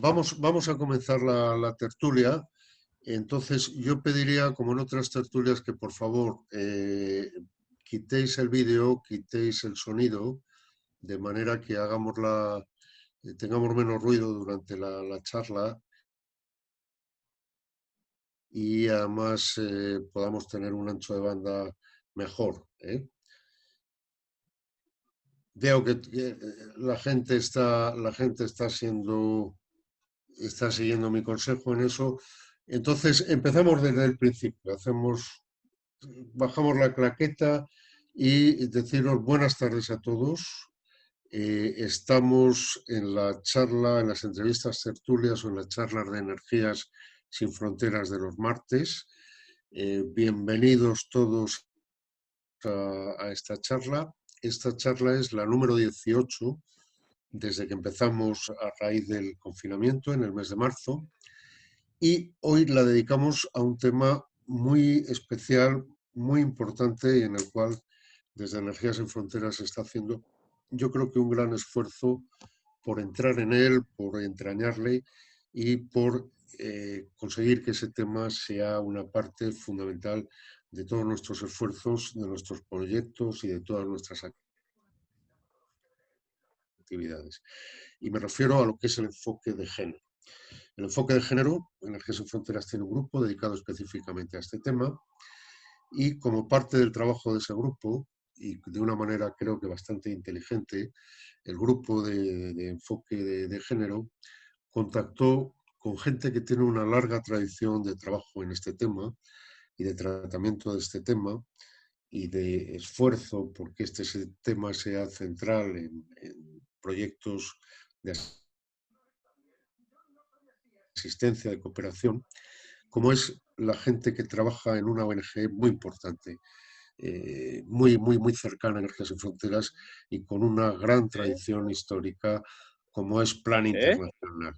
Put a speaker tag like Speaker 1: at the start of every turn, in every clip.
Speaker 1: Vamos a comenzar la tertulia. Entonces, yo pediría, como en otras tertulias, que por favor quitéis el vídeo, quitéis el sonido, de manera que tengamos menos ruido durante la charla y además podamos tener un ancho de banda mejor. Veo que la gente está siguiendo mi consejo en eso. Entonces, empezamos desde el principio. Bajamos la claqueta y deciros buenas tardes a todos. Estamos en la charla, en las entrevistas tertulias o en las charlas de energías sin fronteras de los martes. Bienvenidos todos a esta charla. Esta charla es la número 18 desde que empezamos a raíz del confinamiento en el mes de marzo. Y hoy la dedicamos a un tema muy especial, muy importante y en el cual desde Energías sin Fronteras se está haciendo, yo creo que un gran esfuerzo por entrar en él, por entrañarle y por conseguir que ese tema sea una parte fundamental de todos nuestros esfuerzos, de nuestros proyectos y de todas nuestras actividades. Y me refiero a lo que es el enfoque de género. El enfoque de género, Energías sin Fronteras tiene un grupo dedicado específicamente a este tema y como parte del trabajo de ese grupo, y de una manera creo que bastante inteligente, el grupo de enfoque de género contactó con gente que tiene una larga tradición de trabajo en este tema y de tratamiento de este tema y de esfuerzo porque este tema sea central en proyectos de asistencia, de cooperación, como es la gente que trabaja en una ONG muy importante, muy cercana a Energías sin Fronteras y con una gran tradición histórica como es Plan Internacional.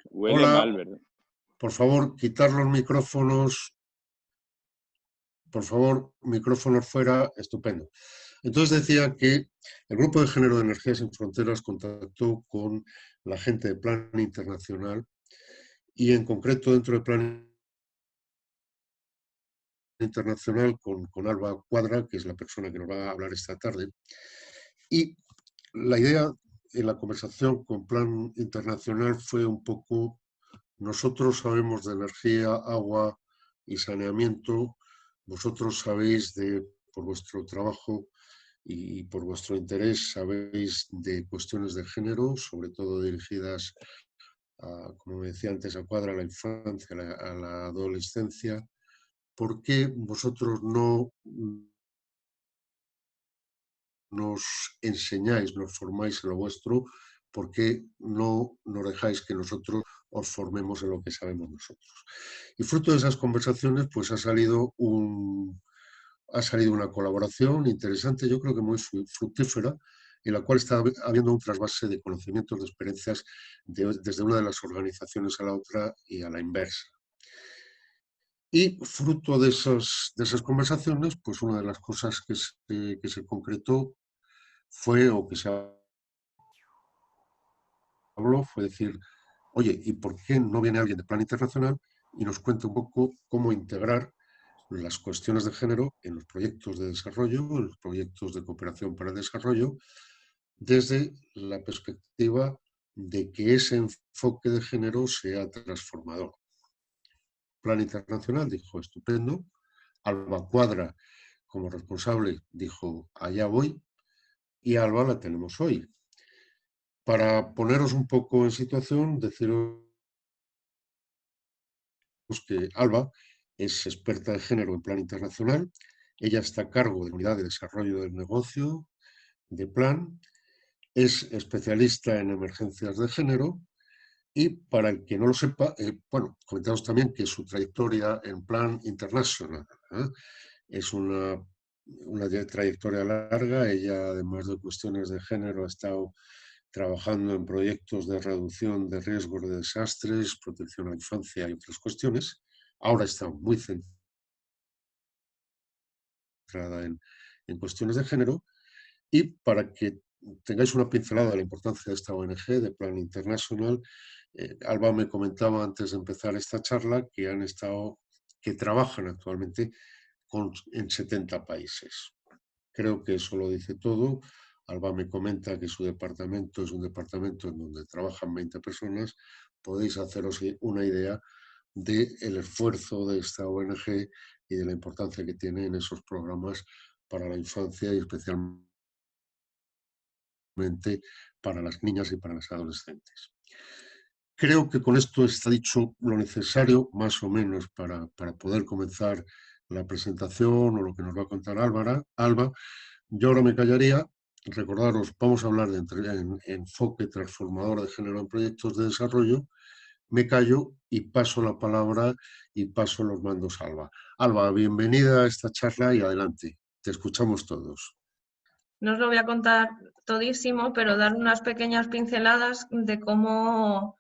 Speaker 2: Huele
Speaker 1: Hola,
Speaker 2: mal, ¿verdad?
Speaker 1: por favor, quitar los micrófonos. Por favor, micrófonos fuera, estupendo. Entonces decía que el Grupo de Género de Energías sin Fronteras contactó con la gente de Plan Internacional y en concreto dentro de Plan Internacional con Alba Cuadra, que es la persona que nos va a hablar esta tarde. Y la idea en la conversación con Plan Internacional fue un poco, nosotros sabemos de energía, agua y saneamiento, vosotros sabéis por vuestro trabajo y por vuestro interés, sabéis de cuestiones de género, sobre todo dirigidas, como me decía antes, a Cuadra, a la infancia, a la adolescencia. ¿Por qué vosotros no nos enseñáis, nos formáis en lo vuestro? ¿Por qué no nos dejáis que nosotros os formemos en lo que sabemos nosotros? Y fruto de esas conversaciones, pues ha salido una colaboración interesante, yo creo que muy fructífera, en la cual está habiendo un trasvase de conocimientos, de experiencias desde una de las organizaciones a la otra y a la inversa. Y fruto de esas conversaciones, pues una de las cosas que se concretó fue, o que se habló, fue decir, oye, ¿y por qué no viene alguien de Plan Internacional y nos cuenta un poco cómo integrar las cuestiones de género en los proyectos de desarrollo, en los proyectos de cooperación para el desarrollo, desde la perspectiva de que ese enfoque de género sea transformador? Plan Internacional dijo, estupendo. Alba Cuadra, como responsable, dijo, allá voy. Y Alba la tenemos hoy. Para poneros un poco en situación, deciros que Alba es experta de género en Plan Internacional. Ella está a cargo de la unidad de desarrollo del negocio de Plan. Es especialista en emergencias de género. Y para el que no lo sepa, bueno, comentaros también que su trayectoria en Plan International es una trayectoria larga. Ella, además de cuestiones de género, ha estado trabajando en proyectos de reducción de riesgos de desastres, protección a la infancia y otras cuestiones. Ahora está muy centrada en cuestiones de género. Y para que tengáis una pincelada de la importancia de esta ONG, de Plan International. Alba me comentaba antes de empezar esta charla que trabajan actualmente en 70 países. Creo que eso lo dice todo. Alba me comenta que su departamento es un departamento en donde trabajan 20 personas. Podéis haceros una idea del esfuerzo de esta ONG y de la importancia que tiene en esos programas para la infancia y especialmente para las niñas y para las adolescentes. Creo que con esto está dicho lo necesario, más o menos, para poder comenzar la presentación o lo que nos va a contar Alba. Yo ahora me callaría. Recordaros, vamos a hablar de enfoque transformador de género en proyectos de desarrollo. Me callo y paso la palabra y paso los mandos a Alba. Alba, bienvenida a esta charla y adelante. Te escuchamos todos.
Speaker 2: No os lo voy a contar todísimo, pero dar unas pequeñas pinceladas de cómo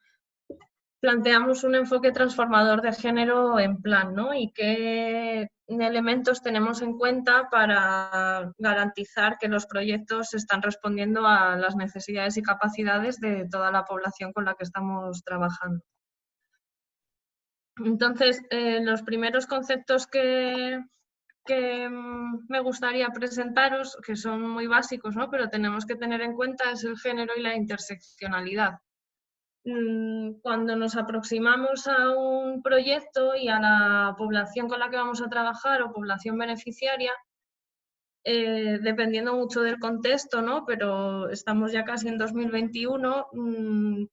Speaker 2: planteamos un enfoque transformador de género en plan, ¿no? Y qué elementos tenemos en cuenta para garantizar que los proyectos están respondiendo a las necesidades y capacidades de toda la población con la que estamos trabajando. Entonces, los primeros conceptos que me gustaría presentaros, que son muy básicos, ¿no? Pero tenemos que tener en cuenta, es el género y la interseccionalidad. Cuando nos aproximamos a un proyecto y a la población con la que vamos a trabajar o población beneficiaria, dependiendo mucho del contexto, ¿no? Pero estamos ya casi en 2021,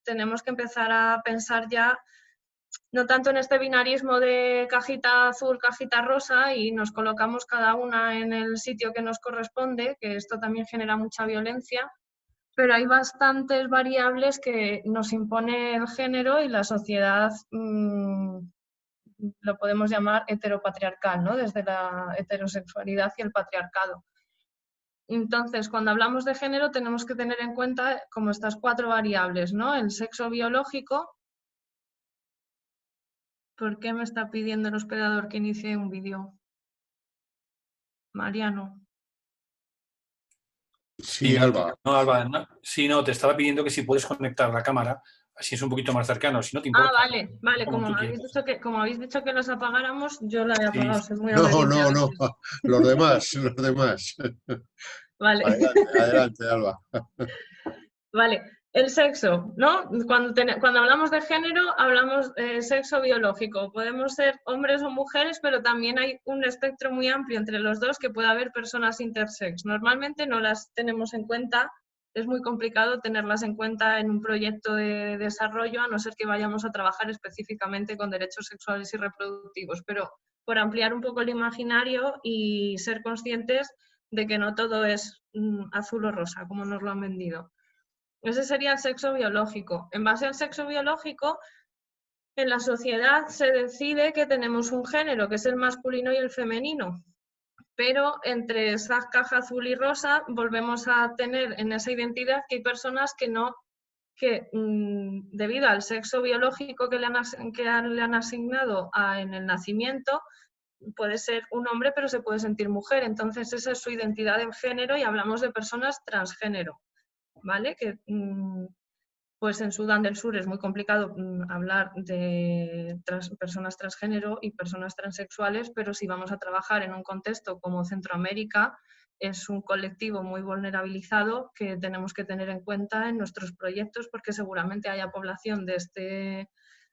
Speaker 2: tenemos que empezar a pensar ya no tanto en este binarismo de cajita azul, cajita rosa y nos colocamos cada una en el sitio que nos corresponde, que esto también genera mucha violencia, pero hay bastantes variables que nos impone el género y la sociedad, lo podemos llamar heteropatriarcal, ¿no? Desde la heterosexualidad y el patriarcado. Entonces, cuando hablamos de género tenemos que tener en cuenta como estas 4 variables, ¿no? El sexo biológico. ¿Por qué me está pidiendo el hospedador que inicie un vídeo? Mariano.
Speaker 1: Sí, Alba.
Speaker 3: No, Alba, no, sí, no, te estaba pidiendo que si puedes conectar la cámara, así es un poquito más cercano, si no te importa.
Speaker 2: Vale, como habéis dicho que los apagáramos, yo la he apagado, soy muy
Speaker 1: No, los demás.
Speaker 2: Vale.
Speaker 1: Adelante, Alba.
Speaker 2: Vale, el sexo, ¿no? Cuando hablamos de género, hablamos de sexo biológico. Podemos ser hombres o mujeres, pero también hay un espectro muy amplio entre los dos que puede haber personas intersex. Normalmente no las tenemos en cuenta, es muy complicado tenerlas en cuenta en un proyecto de desarrollo, a no ser que vayamos a trabajar específicamente con derechos sexuales y reproductivos. Pero por ampliar un poco el imaginario y ser conscientes de que no todo es azul o rosa, como nos lo han vendido. Ese sería el sexo biológico. En base al sexo biológico, en la sociedad se decide que tenemos un género, que es el masculino y el femenino. Pero entre esa caja azul y rosa volvemos a tener en esa identidad que hay personas que debido al sexo biológico que le han asignado en el nacimiento, puede ser un hombre pero se puede sentir mujer. Entonces esa es su identidad de género y hablamos de personas transgénero. ¿Vale? Que pues en Sudán del Sur es muy complicado hablar de personas transgénero y personas transexuales, pero si vamos a trabajar en un contexto como Centroamérica, es un colectivo muy vulnerabilizado que tenemos que tener en cuenta en nuestros proyectos porque seguramente haya población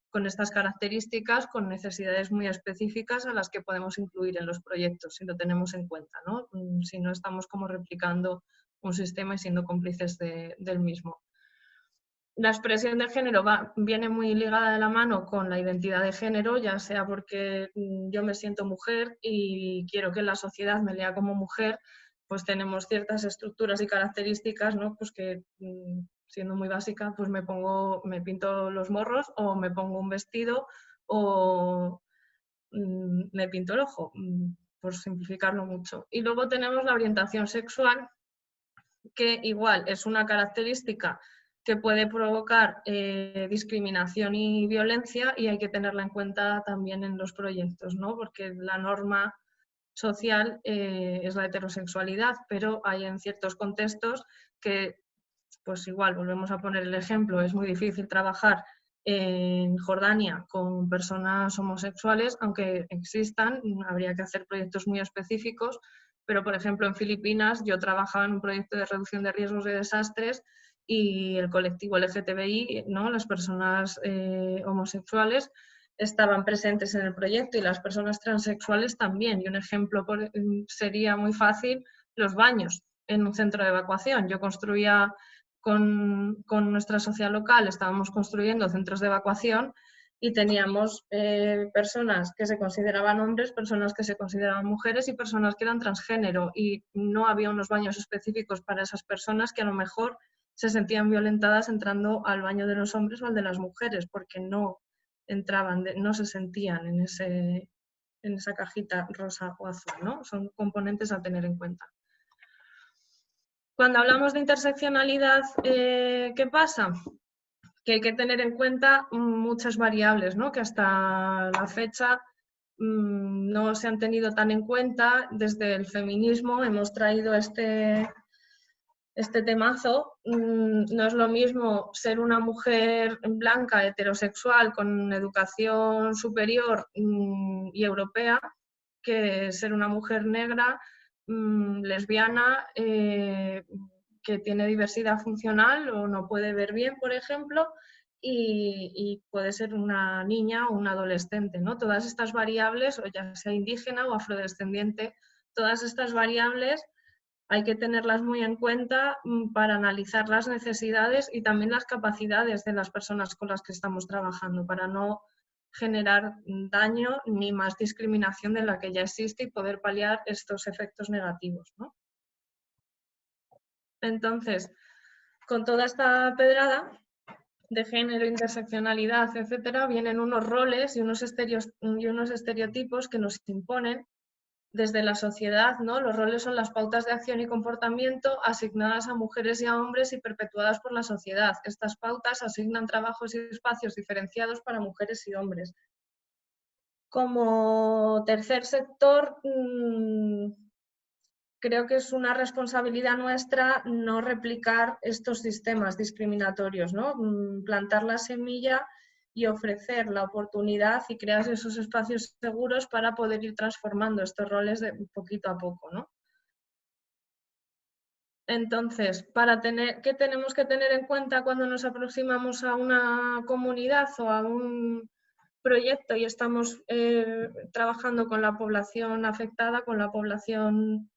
Speaker 2: con estas características, con necesidades muy específicas a las que podemos incluir en los proyectos, si lo tenemos en cuenta, ¿no? Si no estamos como replicando un sistema y siendo cómplices del mismo. La expresión de género viene muy ligada de la mano con la identidad de género, ya sea porque yo me siento mujer y quiero que la sociedad me lea como mujer, pues tenemos ciertas estructuras y características, ¿no? Pues que siendo muy básica, pues me pinto los morros o me pongo un vestido o me pinto el ojo, por simplificarlo mucho. Y luego tenemos la orientación sexual, que igual es una característica que puede provocar discriminación y violencia y hay que tenerla en cuenta también en los proyectos, ¿no? Porque la norma social es la heterosexualidad, pero hay en ciertos contextos que pues igual, volvemos a poner el ejemplo, es muy difícil trabajar en Jordania con personas homosexuales, aunque existan, habría que hacer proyectos muy específicos, pero por ejemplo en Filipinas yo trabajaba en un proyecto de reducción de riesgos de desastres y el colectivo LGTBI, ¿no? Las personas homosexuales estaban presentes en el proyecto y las personas transexuales también. Y un ejemplo sería muy fácil, los baños en un centro de evacuación. Yo construía con nuestra sociedad local, estábamos construyendo centros de evacuación y teníamos personas que se consideraban hombres, personas que se consideraban mujeres y personas que eran transgénero, y no había unos baños específicos para esas personas que a lo mejor se sentían violentadas entrando al baño de los hombres o al de las mujeres, porque no entraban, no se sentían en esa cajita rosa o azul, ¿no? Son componentes a tener en cuenta. Cuando hablamos de interseccionalidad, ¿qué pasa? Que hay que tener en cuenta muchas variables, ¿no? Que hasta la fecha no se han tenido tan en cuenta. Desde el feminismo hemos traído este temazo. No es lo mismo ser una mujer blanca, heterosexual, con educación superior y europea, que ser una mujer negra, lesbiana, que tiene diversidad funcional o no puede ver bien, por ejemplo, y puede ser una niña o un adolescente, ¿no? Todas estas variables, o ya sea indígena o afrodescendiente, todas estas variables hay que tenerlas muy en cuenta para analizar las necesidades y también las capacidades de las personas con las que estamos trabajando, para no generar daño ni más discriminación de la que ya existe y poder paliar estos efectos negativos, ¿no? Entonces, con toda esta pedrada de género, interseccionalidad, etcétera, vienen unos roles y unos estereotipos que nos imponen desde la sociedad, ¿no? Los roles son las pautas de acción y comportamiento asignadas a mujeres y a hombres y perpetuadas por la sociedad. Estas pautas asignan trabajos y espacios diferenciados para mujeres y hombres. Como tercer sector, creo que es una responsabilidad nuestra no replicar estos sistemas discriminatorios, ¿no? Plantar la semilla y ofrecer la oportunidad y crear esos espacios seguros para poder ir transformando estos roles de poquito a poco, ¿no? Entonces, ¿qué tenemos que tener en cuenta cuando nos aproximamos a una comunidad o a un proyecto y estamos trabajando con la población afectada, con la población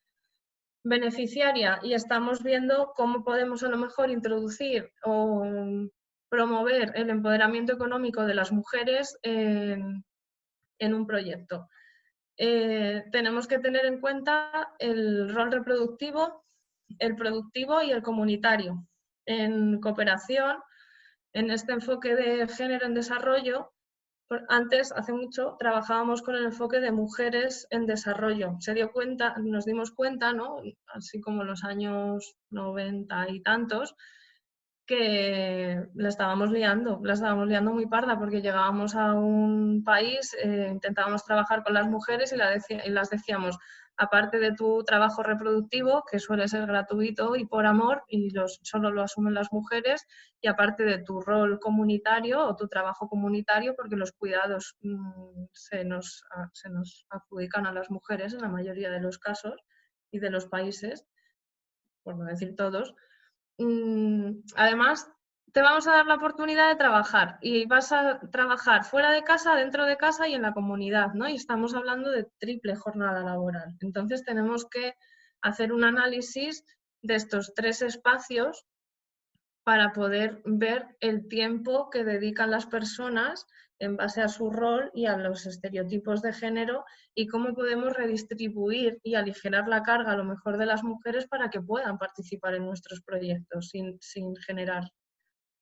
Speaker 2: beneficiaria, y estamos viendo cómo podemos a lo mejor introducir o promover el empoderamiento económico de las mujeres en un proyecto? Tenemos que tener en cuenta el rol reproductivo, el productivo y el comunitario. En cooperación, en este enfoque de género en desarrollo, antes, hace mucho, trabajábamos con el enfoque de mujeres en desarrollo. Nos dimos cuenta, ¿no? Así como en los años 90 y tantos, que la estábamos liando muy parda, porque llegábamos a un país, intentábamos trabajar con las mujeres y las decíamos, aparte de tu trabajo reproductivo, que suele ser gratuito y por amor, y solo lo asumen las mujeres, y aparte de tu rol comunitario o tu trabajo comunitario, porque los cuidados se nos adjudican a las mujeres en la mayoría de los casos y de los países, por no decir todos. Además, te vamos a dar la oportunidad de trabajar, y vas a trabajar fuera de casa, dentro de casa y en la comunidad, ¿no? Y estamos hablando de triple jornada laboral. Entonces tenemos que hacer un análisis de estos tres espacios para poder ver el tiempo que dedican las personas en base a su rol y a los estereotipos de género, y cómo podemos redistribuir y aligerar la carga a lo mejor de las mujeres para que puedan participar en nuestros proyectos sin generar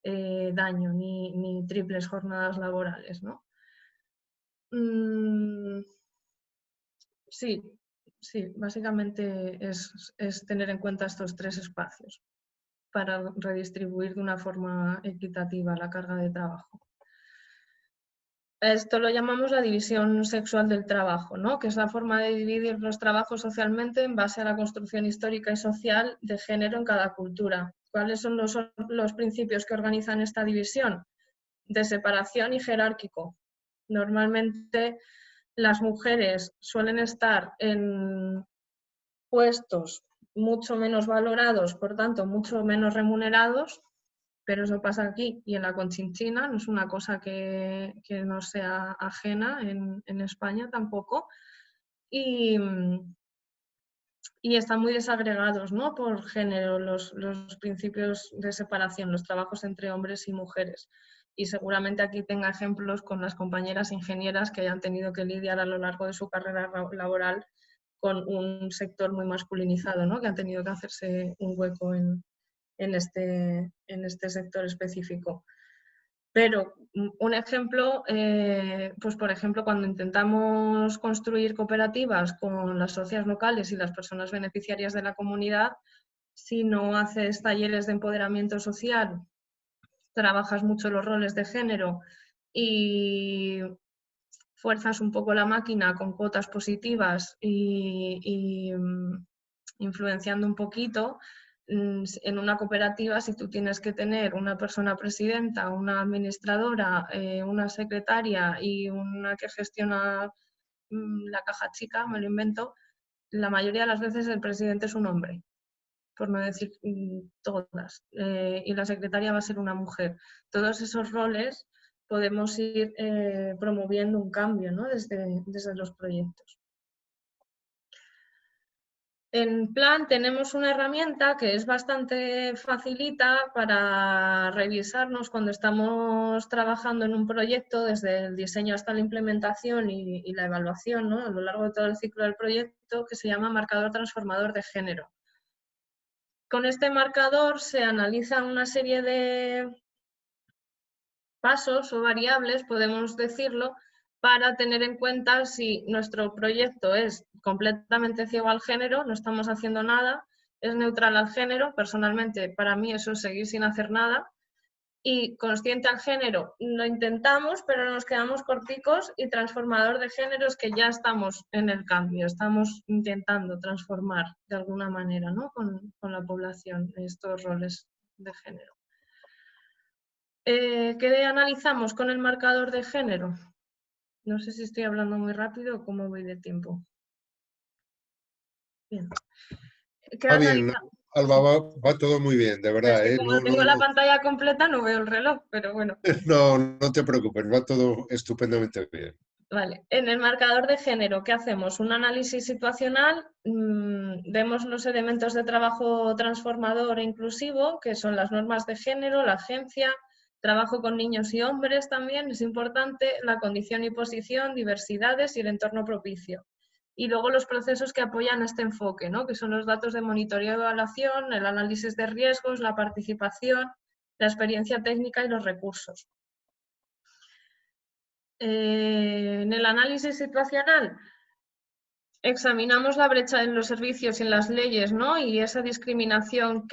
Speaker 2: daño ni triples jornadas laborales, ¿no? Sí, básicamente es tener en cuenta estos tres espacios para redistribuir de una forma equitativa la carga de trabajo. Esto lo llamamos la división sexual del trabajo, ¿no? Que es la forma de dividir los trabajos socialmente en base a la construcción histórica y social de género en cada cultura. ¿Cuáles son los principios que organizan esta división? De separación y jerárquico. Normalmente las mujeres suelen estar en puestos mucho menos valorados, por tanto, mucho menos remunerados, pero eso pasa aquí y en la Conchinchina, no es una cosa que no sea ajena en España tampoco. Y están muy desagregados, ¿no?, por género los principios de separación, los trabajos entre hombres y mujeres. Y seguramente aquí tenga ejemplos con las compañeras ingenieras que hayan tenido que lidiar a lo largo de su carrera laboral con un sector muy masculinizado, ¿no?, que han tenido que hacerse un hueco en este sector específico. Pero un ejemplo, pues por ejemplo, cuando intentamos construir cooperativas con las socias locales y las personas beneficiarias de la comunidad, si no haces talleres de empoderamiento social, trabajas mucho los roles de género y fuerzas un poco la máquina con cuotas positivas y influenciando un poquito, en una cooperativa, si tú tienes que tener una persona presidenta, una administradora, una secretaria y una que gestiona la caja chica, me lo invento, la mayoría de las veces el presidente es un hombre, por no decir todas, y la secretaria va a ser una mujer. Todos esos roles podemos ir promoviendo un cambio, ¿no?, desde los proyectos. En Plan tenemos una herramienta que es bastante facilita para revisarnos cuando estamos trabajando en un proyecto, desde el diseño hasta la implementación y la evaluación, ¿no?, a lo largo de todo el ciclo del proyecto, que se llama marcador transformador de género. Con este marcador se analizan una serie de pasos o variables, podemos decirlo, para tener en cuenta si nuestro proyecto es completamente ciego al género, no estamos haciendo nada, es neutral al género, personalmente para mí eso es seguir sin hacer nada, y consciente al género lo intentamos, pero nos quedamos corticos, y transformador de género es que ya estamos en el cambio, estamos intentando transformar de alguna manera, ¿no?, con la población estos roles de género. ¿Qué analizamos con el marcador de género? No sé si estoy hablando muy rápido o cómo voy de tiempo. Bien.
Speaker 1: Va bien, Alba, va todo muy bien, de verdad.
Speaker 2: Es que como tengo la pantalla completa no veo el reloj, pero bueno.
Speaker 1: No te preocupes, va todo estupendamente bien.
Speaker 2: Vale, en el marcador de género, ¿qué hacemos? Un análisis situacional, vemos los elementos de trabajo transformador e inclusivo, que son las normas de género, la agencia, trabajo con niños y hombres también, es importante, la condición y posición, diversidades y el entorno propicio. Y luego los procesos que apoyan este enfoque, ¿no?, que son los datos de monitoreo y evaluación, el análisis de riesgos, la participación, la experiencia técnica y los recursos. En el análisis situacional examinamos la brecha en los servicios y en las leyes, ¿no?, y esa discriminación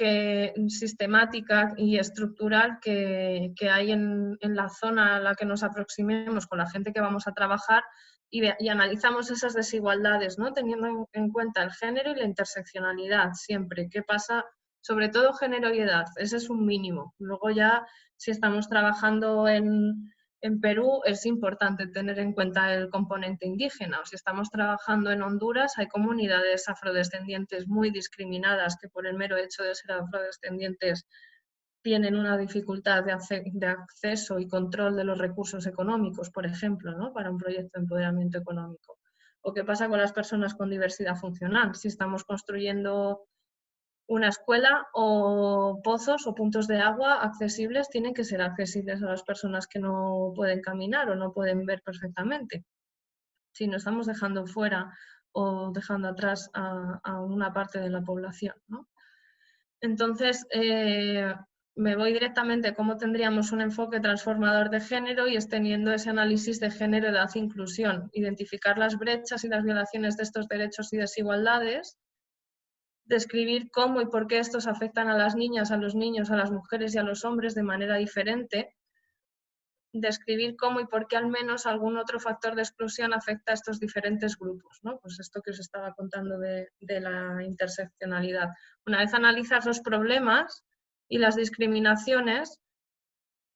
Speaker 2: sistemática y estructural que hay en la zona a la que nos aproximemos con la gente que vamos a trabajar, y analizamos esas desigualdades, ¿no?, teniendo en cuenta el género y la interseccionalidad siempre. ¿Qué pasa? Sobre todo género y edad, ese es un mínimo. Luego ya, si estamos trabajando en Perú, es importante tener en cuenta el componente indígena, o si estamos trabajando en Honduras, hay comunidades afrodescendientes muy discriminadas que por el mero hecho de ser afrodescendientes tienen una dificultad de acceso y control de los recursos económicos, por ejemplo, ¿no?, para un proyecto de empoderamiento económico. ¿O qué pasa con las personas con diversidad funcional? Si estamos construyendo una escuela, o pozos o puntos de agua accesibles, tienen que ser accesibles a las personas que no pueden caminar o no pueden ver perfectamente. Si no, estamos dejando fuera o dejando atrás a una parte de la población, ¿no? Entonces, me voy directamente a cómo tendríamos un enfoque transformador de género, y extendiendo ese análisis de género, edad e inclusión, identificar las brechas y las violaciones de estos derechos y desigualdades, describir cómo y por qué estos afectan a las niñas, a los niños, a las mujeres y a los hombres de manera diferente, describir cómo y por qué al menos algún otro factor de exclusión afecta a estos diferentes grupos, ¿no? Pues esto que os estaba contando de la interseccionalidad. Una vez analizas los problemas, y las discriminaciones,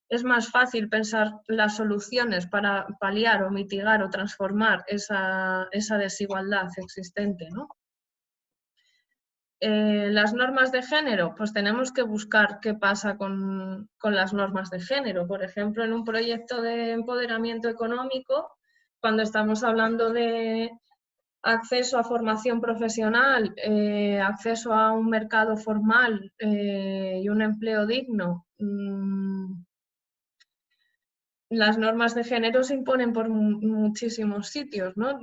Speaker 2: es más fácil pensar las soluciones para paliar o mitigar o transformar esa desigualdad existente, ¿no? Las normas de género, pues tenemos que buscar qué pasa con las normas de género. Por ejemplo, en un proyecto de empoderamiento económico, cuando estamos hablando de acceso a formación profesional, acceso a un mercado formal y un empleo digno, las normas de género se imponen por muchísimos sitios, ¿no?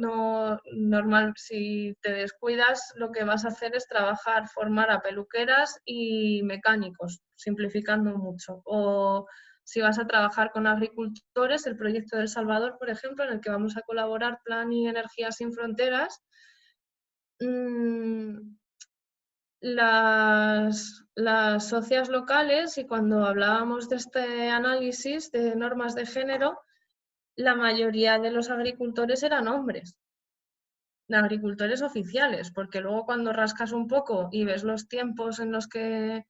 Speaker 2: Normal, si te descuidas, lo que vas a hacer es formar a peluqueras y mecánicos, simplificando mucho. O si vas a trabajar con agricultores, el proyecto de El Salvador, por ejemplo, en el que vamos a colaborar Plan y Energías Sin Fronteras, las socias locales, y cuando hablábamos de este análisis de normas de género, la mayoría de los agricultores eran hombres, agricultores oficiales, porque luego cuando rascas un poco y ves los tiempos en los que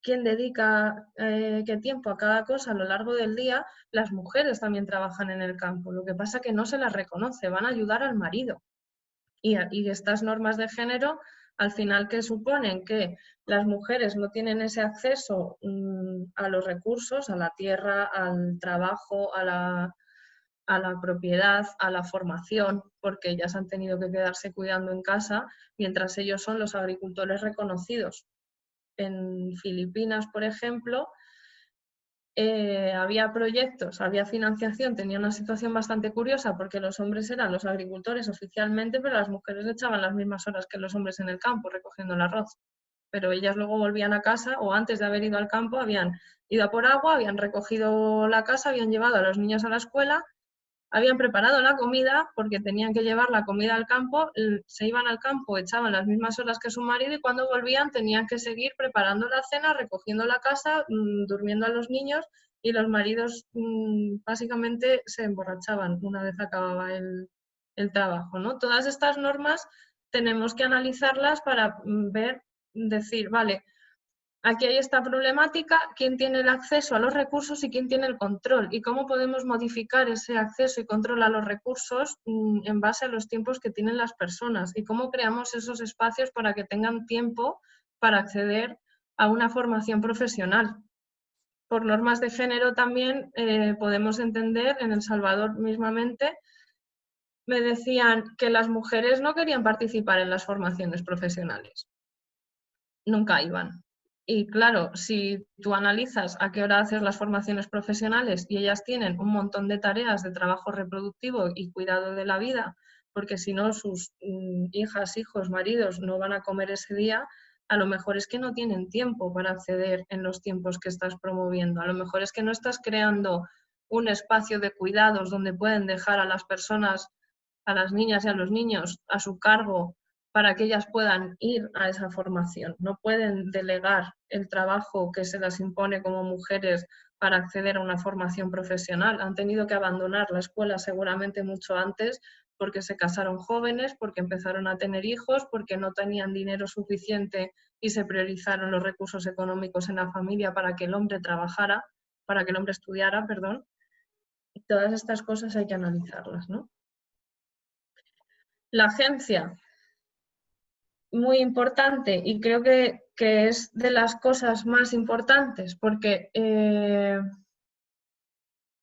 Speaker 2: quién dedica qué tiempo a cada cosa a lo largo del día, las mujeres también trabajan en el campo. Lo que pasa es que no se las reconoce, van a ayudar al marido. Y estas normas de género, al final, ¿qué suponen? Que las mujeres no tienen ese acceso a los recursos, a la tierra, al trabajo, a la propiedad, a la formación, porque ellas han tenido que quedarse cuidando en casa, mientras ellos son los agricultores reconocidos. En Filipinas, por ejemplo, había proyectos, había financiación, tenía una situación bastante curiosa porque los hombres eran los agricultores oficialmente, pero las mujeres echaban las mismas horas que los hombres en el campo recogiendo el arroz. Pero ellas luego volvían a casa, o antes de haber ido al campo habían ido a por agua, habían recogido la casa, habían llevado a los niños a la escuela, habían preparado la comida porque tenían que llevar la comida al campo, se iban al campo, echaban las mismas horas que su marido y cuando volvían tenían que seguir preparando la cena, recogiendo la casa, durmiendo a los niños, y los maridos básicamente se emborrachaban una vez acababa el trabajo, ¿no? Todas estas normas tenemos que analizarlas para decir, vale, aquí hay esta problemática, quién tiene el acceso a los recursos y quién tiene el control, y cómo podemos modificar ese acceso y control a los recursos en base a los tiempos que tienen las personas, y cómo creamos esos espacios para que tengan tiempo para acceder a una formación profesional. Por normas de género también podemos entender, en El Salvador mismamente, me decían que las mujeres no querían participar en las formaciones profesionales, nunca iban. Y claro, si tú analizas a qué hora haces las formaciones profesionales y ellas tienen un montón de tareas de trabajo reproductivo y cuidado de la vida, porque si no sus hijas, hijos, maridos no van a comer ese día, a lo mejor es que no tienen tiempo para acceder en los tiempos que estás promoviendo. A lo mejor es que no estás creando un espacio de cuidados donde pueden dejar a las personas, a las niñas y a los niños a su cargo, para que ellas puedan ir a esa formación. No pueden delegar el trabajo que se las impone como mujeres para acceder a una formación profesional. Han tenido que abandonar la escuela seguramente mucho antes porque se casaron jóvenes, porque empezaron a tener hijos, porque no tenían dinero suficiente y se priorizaron los recursos económicos en la familia para que el hombre trabajara, para que el hombre estudiara, perdón. Y todas estas cosas hay que analizarlas, ¿no? La agencia, muy importante, y creo que es de las cosas más importantes, porque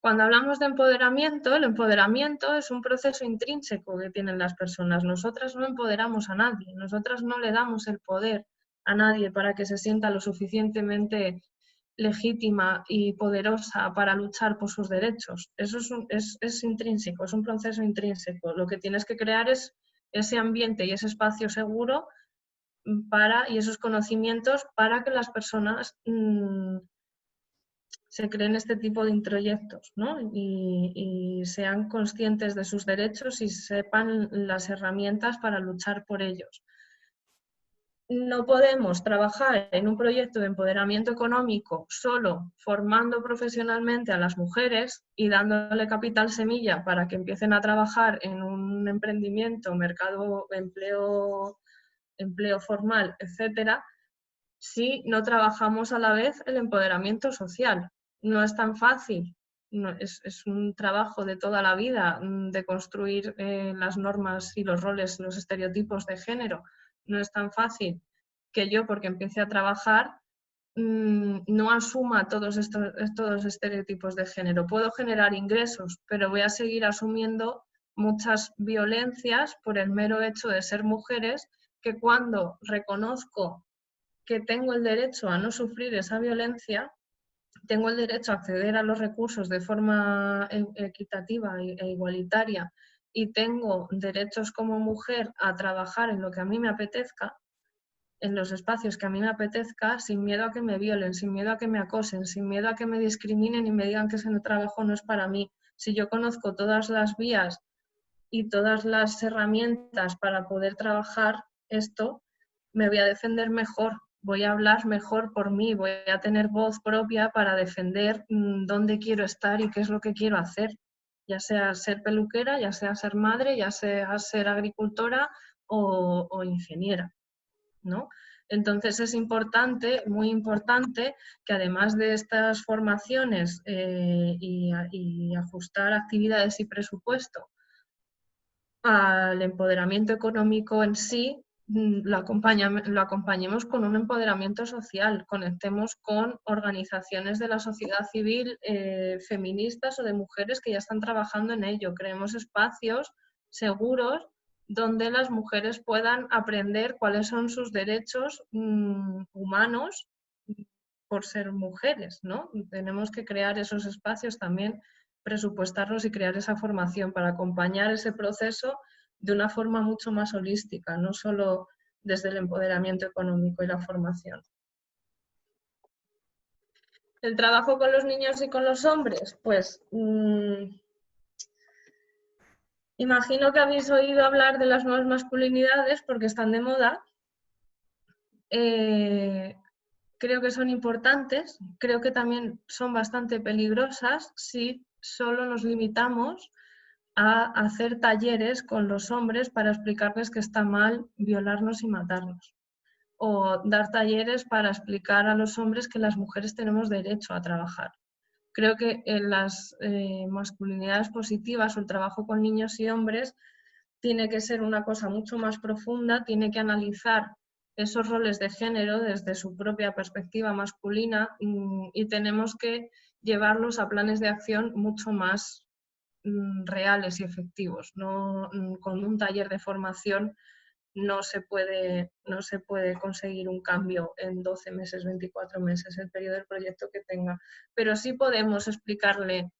Speaker 2: cuando hablamos de empoderamiento, el empoderamiento es un proceso intrínseco que tienen las personas. Nosotras no empoderamos a nadie, nosotras no le damos el poder a nadie para que se sienta lo suficientemente legítima y poderosa para luchar por sus derechos. Eso es intrínseco, es un proceso intrínseco. Lo que tienes que crear es ese ambiente y ese espacio seguro y esos conocimientos para que las personas se creen este tipo de introyectos, ¿no? Y sean conscientes de sus derechos y sepan las herramientas para luchar por ellos. No podemos trabajar en un proyecto de empoderamiento económico solo formando profesionalmente a las mujeres y dándole capital semilla para que empiecen a trabajar en un emprendimiento, mercado, empleo formal, etcétera, si no trabajamos a la vez el empoderamiento social. No es tan fácil, no, es un trabajo de toda la vida de construir las normas y los roles, los estereotipos de género. No es tan fácil que yo, porque empiece a trabajar, no asuma todos estos estereotipos de género. Puedo generar ingresos, pero voy a seguir asumiendo muchas violencias por el mero hecho de ser mujeres, que cuando reconozco que tengo el derecho a no sufrir esa violencia, tengo el derecho a acceder a los recursos de forma equitativa e igualitaria, y tengo derechos como mujer a trabajar en lo que a mí me apetezca, en los espacios que a mí me apetezca, sin miedo a que me violen, sin miedo a que me acosen, sin miedo a que me discriminen y me digan que ese trabajo no es para mí. Si yo conozco todas las vías y todas las herramientas para poder trabajar esto, me voy a defender mejor, voy a hablar mejor por mí, voy a tener voz propia para defender dónde quiero estar y qué es lo que quiero hacer, ya sea ser peluquera, ya sea ser madre, ya sea ser agricultora o ingeniera, ¿no? Entonces es importante, muy importante, que además de estas formaciones y ajustar actividades y presupuesto al empoderamiento económico en sí, lo acompañemos con un empoderamiento social, conectemos con organizaciones de la sociedad civil feministas o de mujeres que ya están trabajando en ello. Creemos espacios seguros donde las mujeres puedan aprender cuáles son sus derechos humanos por ser mujeres, ¿no? Tenemos que crear esos espacios también, presupuestarlos y crear esa formación para acompañar ese proceso de una forma mucho más holística, no solo desde el empoderamiento económico y la formación. ¿El trabajo con los niños y con los hombres? Pues imagino que habéis oído hablar de las nuevas masculinidades porque están de moda. Creo que son importantes, creo que también son bastante peligrosas si solo nos limitamos a hacer talleres con los hombres para explicarles que está mal violarnos y matarnos. O dar talleres para explicar a los hombres que las mujeres tenemos derecho a trabajar. Creo que en las masculinidades positivas o el trabajo con niños y hombres tiene que ser una cosa mucho más profunda, tiene que analizar esos roles de género desde su propia perspectiva masculina y tenemos que llevarlos a planes de acción mucho más reales y efectivos. No, con un taller de formación no se puede conseguir un cambio en 12 meses, 24 meses, el periodo del proyecto que tenga. Pero sí podemos explicarle,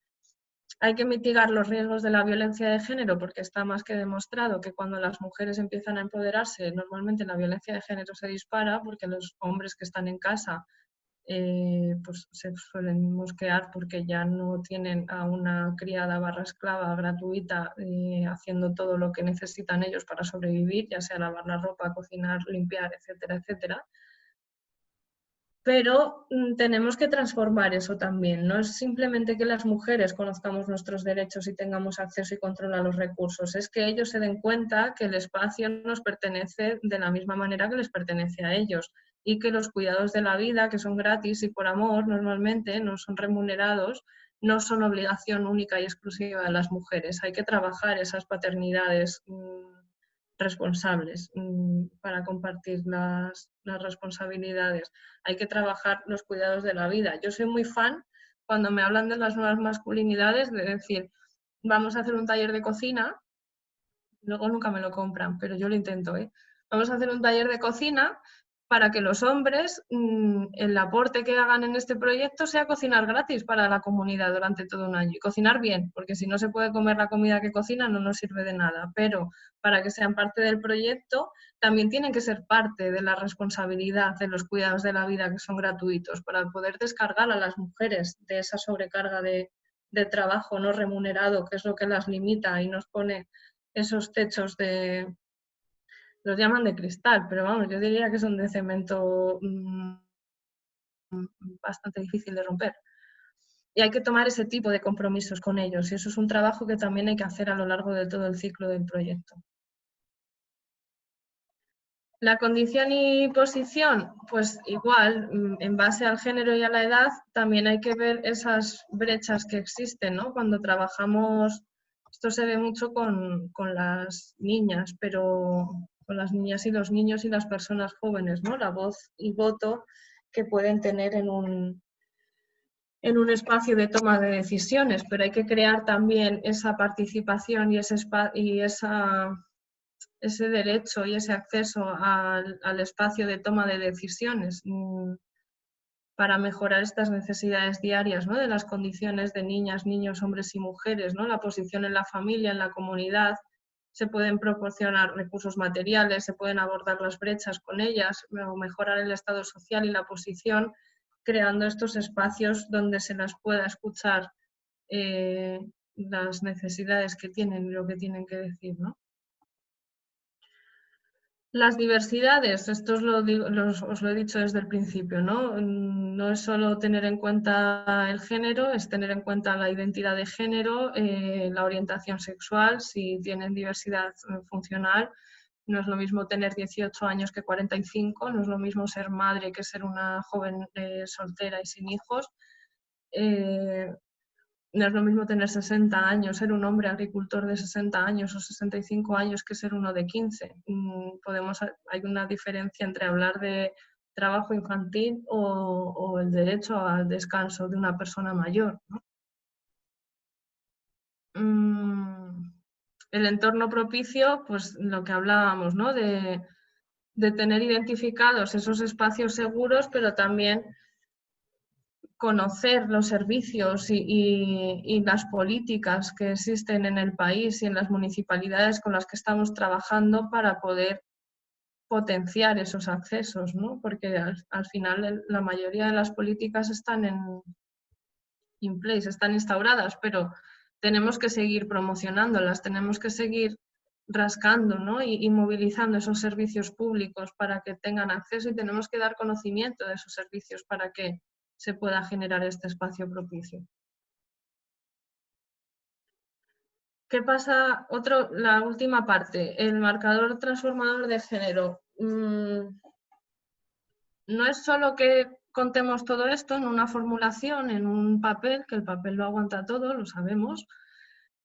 Speaker 2: hay que mitigar los riesgos de la violencia de género porque está más que demostrado que cuando las mujeres empiezan a empoderarse, normalmente la violencia de género se dispara porque los hombres que están en casa pues se suelen mosquear porque ya no tienen a una criada / esclava gratuita haciendo todo lo que necesitan ellos para sobrevivir, ya sea lavar la ropa, cocinar, limpiar, etcétera, etcétera. Pero tenemos que transformar eso también. No es simplemente que las mujeres conozcamos nuestros derechos y tengamos acceso y control a los recursos, es que ellos se den cuenta que el espacio nos pertenece de la misma manera que les pertenece a ellos y que los cuidados de la vida, que son gratis y por amor normalmente, no son remunerados, no son obligación única y exclusiva de las mujeres. Hay que trabajar esas paternidades responsables para compartir las responsabilidades. Hay que trabajar los cuidados de la vida. Yo soy muy fan, cuando me hablan de las nuevas masculinidades, de decir, vamos a hacer un taller de cocina, luego nunca me lo compran, pero yo lo intento, ¿eh? Vamos a hacer un taller de cocina para que los hombres, el aporte que hagan en este proyecto sea cocinar gratis para la comunidad durante todo un año. Y cocinar bien, porque si no se puede comer la comida que cocinan no nos sirve de nada. Pero para que sean parte del proyecto, también tienen que ser parte de la responsabilidad de los cuidados de la vida que son gratuitos, para poder descargar a las mujeres de esa sobrecarga de trabajo no remunerado, que es lo que las limita y nos pone esos techos de... los llaman de cristal, pero vamos, yo diría que son de cemento bastante difícil de romper. Y hay que tomar ese tipo de compromisos con ellos, y eso es un trabajo que también hay que hacer a lo largo de todo el ciclo del proyecto. La condición y posición, pues igual, en base al género y a la edad, también hay que ver esas brechas que existen, ¿no? Cuando trabajamos, esto se ve mucho con las niñas, pero con las niñas y los niños y las personas jóvenes, ¿no? La voz y voto que pueden tener en un espacio de toma de decisiones, pero hay que crear también esa participación y ese derecho y ese acceso al espacio de toma de decisiones para mejorar estas necesidades diarias, ¿no? De las condiciones de niñas, niños, hombres y mujeres, ¿no? La posición en la familia, en la comunidad, se pueden proporcionar recursos materiales, se pueden abordar las brechas con ellas, o mejorar el estado social y la posición, creando estos espacios donde se las pueda escuchar las necesidades que tienen y lo que tienen que decir, ¿no? Las diversidades, esto os lo he dicho desde el principio, ¿no? No es solo tener en cuenta el género, es tener en cuenta la identidad de género, la orientación sexual, si tienen diversidad funcional. No es lo mismo tener 18 años que 45, no es lo mismo ser madre que ser una joven soltera y sin hijos. No es lo mismo tener 60 años, ser un hombre agricultor de 60 años o 65 años que ser uno de 15. Hay una diferencia entre hablar de trabajo infantil o el derecho al descanso de una persona mayor, ¿no? El entorno propicio, pues lo que hablábamos, ¿no? De tener identificados esos espacios seguros, pero también conocer los servicios y las políticas que existen en el país y en las municipalidades con las que estamos trabajando para poder potenciar esos accesos, ¿no? Porque al final la mayoría de las políticas están in place, están instauradas, pero tenemos que seguir promocionándolas, tenemos que seguir rascando, ¿no? y movilizando esos servicios públicos para que tengan acceso, y tenemos que dar conocimiento de esos servicios para que se pueda generar este espacio propicio. ¿Qué pasa? La última parte, el marcador transformador de género. No es solo que contemos todo esto en una formulación, en un papel, que el papel lo aguanta todo, lo sabemos.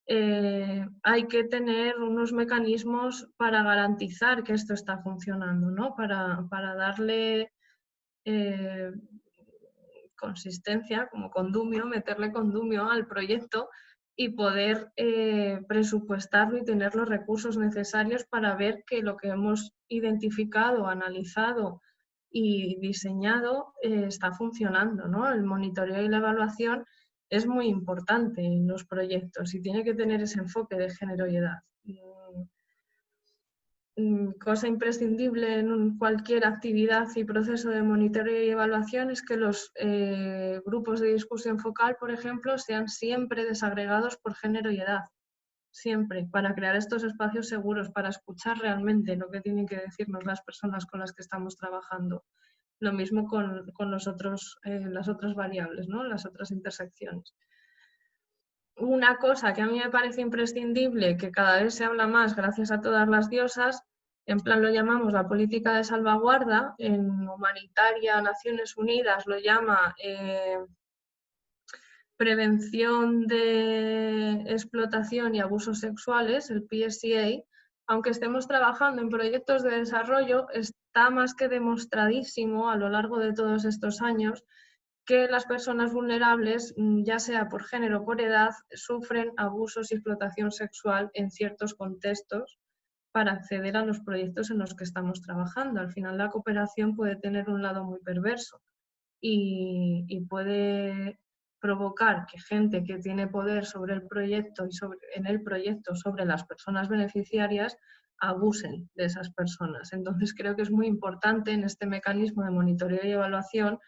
Speaker 2: Hay que tener unos mecanismos para garantizar que esto está funcionando, ¿no? Para darle consistencia, como condumio, meterle condumio al proyecto y poder presupuestarlo y tener los recursos necesarios para ver que lo que hemos identificado, analizado y diseñado está funcionando, ¿no? El monitoreo y la evaluación es muy importante en los proyectos y tiene que tener ese enfoque de género y edad. Cosa imprescindible en cualquier actividad y proceso de monitoreo y evaluación es que los grupos de discusión focal, por ejemplo, sean siempre desagregados por género y edad. Siempre, para crear estos espacios seguros, para escuchar realmente lo que tienen que decirnos las personas con las que estamos trabajando. Lo mismo con las otras variables, ¿no? Las otras intersecciones. Una cosa que a mí me parece imprescindible, que cada vez se habla más gracias a todas las diosas, en plan lo llamamos la política de salvaguarda, en humanitaria Naciones Unidas lo llama prevención de explotación y abusos sexuales, el PSCA. Aunque estemos trabajando en proyectos de desarrollo, está más que demostradísimo a lo largo de todos estos años que las personas vulnerables, ya sea por género o por edad, sufren abusos y explotación sexual en ciertos contextos para acceder a los proyectos en los que estamos trabajando. Al final la cooperación puede tener un lado muy perverso y puede provocar que gente que tiene poder sobre el proyecto y en el proyecto sobre las personas beneficiarias abusen de esas personas. Entonces creo que es muy importante en este mecanismo de monitoreo y evaluación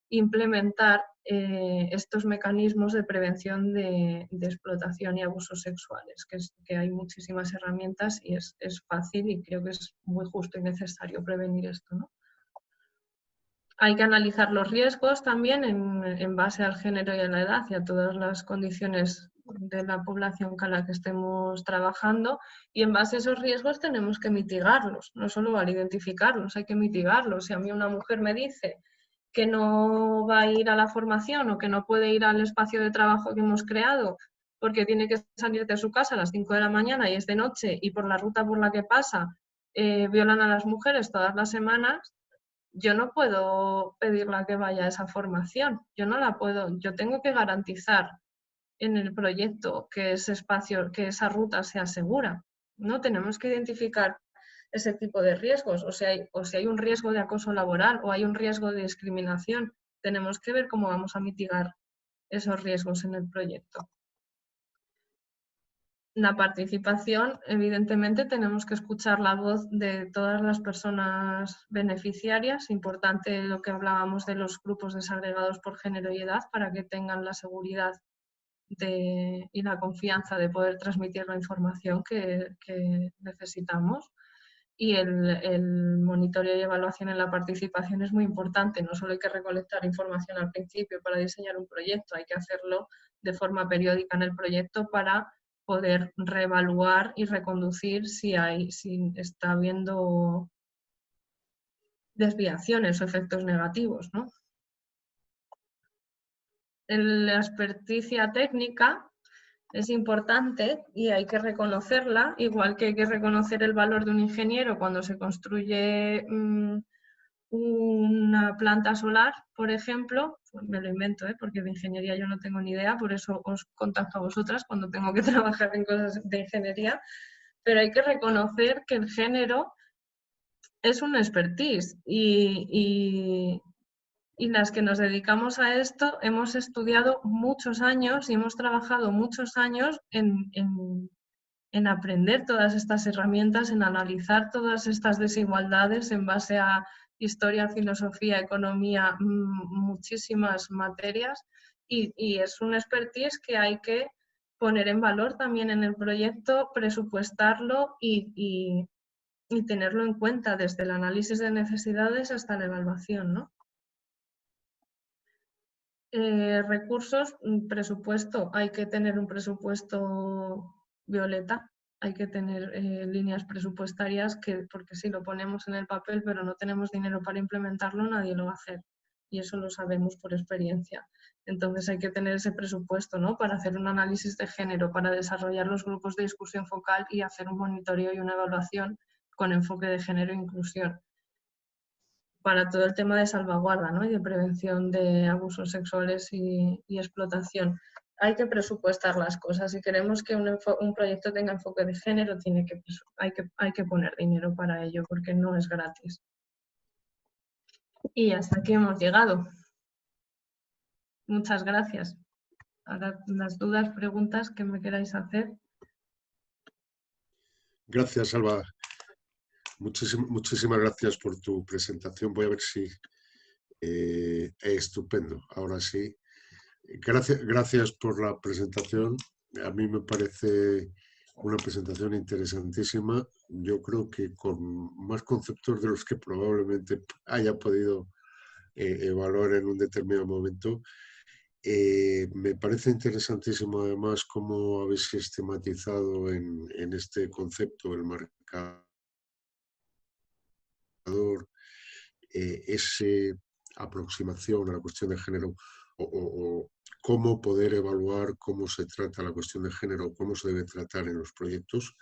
Speaker 2: implementar estos mecanismos de prevención de explotación y abusos sexuales, que hay muchísimas herramientas y es fácil y creo que es muy justo y necesario prevenir esto, ¿no? Hay que analizar los riesgos también en base al género y a la edad y a todas las condiciones de la población con la que estemos trabajando, y en base a esos riesgos tenemos que mitigarlos, no solo al identificarlos, hay que mitigarlos. Si a mí una mujer me dice que no va a ir a la formación o que no puede ir al espacio de trabajo que hemos creado porque tiene que salir de su casa a las 5 de la mañana y es de noche y por la ruta por la que pasa violan a las mujeres todas las semanas, yo no puedo pedirle que vaya a esa formación, yo no la puedo, yo tengo que garantizar en el proyecto que ese espacio, que esa ruta sea segura, ¿no? Tenemos que identificar ese tipo de riesgos, o si hay un riesgo de acoso laboral o hay un riesgo de discriminación, tenemos que ver cómo vamos a mitigar esos riesgos en el proyecto. La participación, evidentemente, tenemos que escuchar la voz de todas las personas beneficiarias. Importante lo que hablábamos de los grupos desagregados por género y edad para que tengan la seguridad y la confianza de poder transmitir la información que necesitamos. Y el monitoreo y evaluación en la participación es muy importante. No solo hay que recolectar información al principio para diseñar un proyecto, hay que hacerlo de forma periódica en el proyecto para poder reevaluar y reconducir si está habiendo desviaciones o efectos negativos, ¿no? La experticia técnica es importante y hay que reconocerla, igual que hay que reconocer el valor de un ingeniero cuando se construye una planta solar, por ejemplo. Me lo invento, porque de ingeniería yo no tengo ni idea, por eso os contacto a vosotras cuando tengo que trabajar en cosas de ingeniería, pero hay que reconocer que el género es un expertise y las que nos dedicamos a esto hemos estudiado muchos años y hemos trabajado muchos años en aprender todas estas herramientas, en analizar todas estas desigualdades en base a historia, filosofía, economía, muchísimas materias, y es un expertise que hay que poner en valor también en el proyecto, presupuestarlo y tenerlo en cuenta desde el análisis de necesidades hasta la evaluación, ¿no? Recursos, presupuesto, hay que tener un presupuesto violeta, hay que tener líneas presupuestarias porque si lo ponemos en el papel pero no tenemos dinero para implementarlo, nadie lo va a hacer y eso lo sabemos por experiencia. Entonces hay que tener ese presupuesto, ¿no? Para hacer un análisis de género, para desarrollar los grupos de discusión focal y hacer un monitoreo y una evaluación con enfoque de género e inclusión. Para todo el tema de salvaguarda, ¿no? Y de prevención de abusos sexuales y explotación. Hay que presupuestar las cosas. Si queremos que un proyecto tenga enfoque de género, hay que poner dinero para ello, porque no es gratis. Y hasta aquí hemos llegado. Muchas gracias. Ahora, las dudas, preguntas que me queráis hacer.
Speaker 1: Gracias, Alba. Muchísimas gracias por tu presentación. Voy a ver si... estupendo, ahora sí. Gracias por la presentación. A mí me parece una presentación interesantísima. Yo creo que con más conceptos de los que probablemente haya podido evaluar en un determinado momento. Me parece interesantísimo además cómo habéis sistematizado en este concepto el marcador, esa aproximación a la cuestión de género o cómo poder evaluar cómo se trata la cuestión de género, cómo se debe tratar en los proyectos.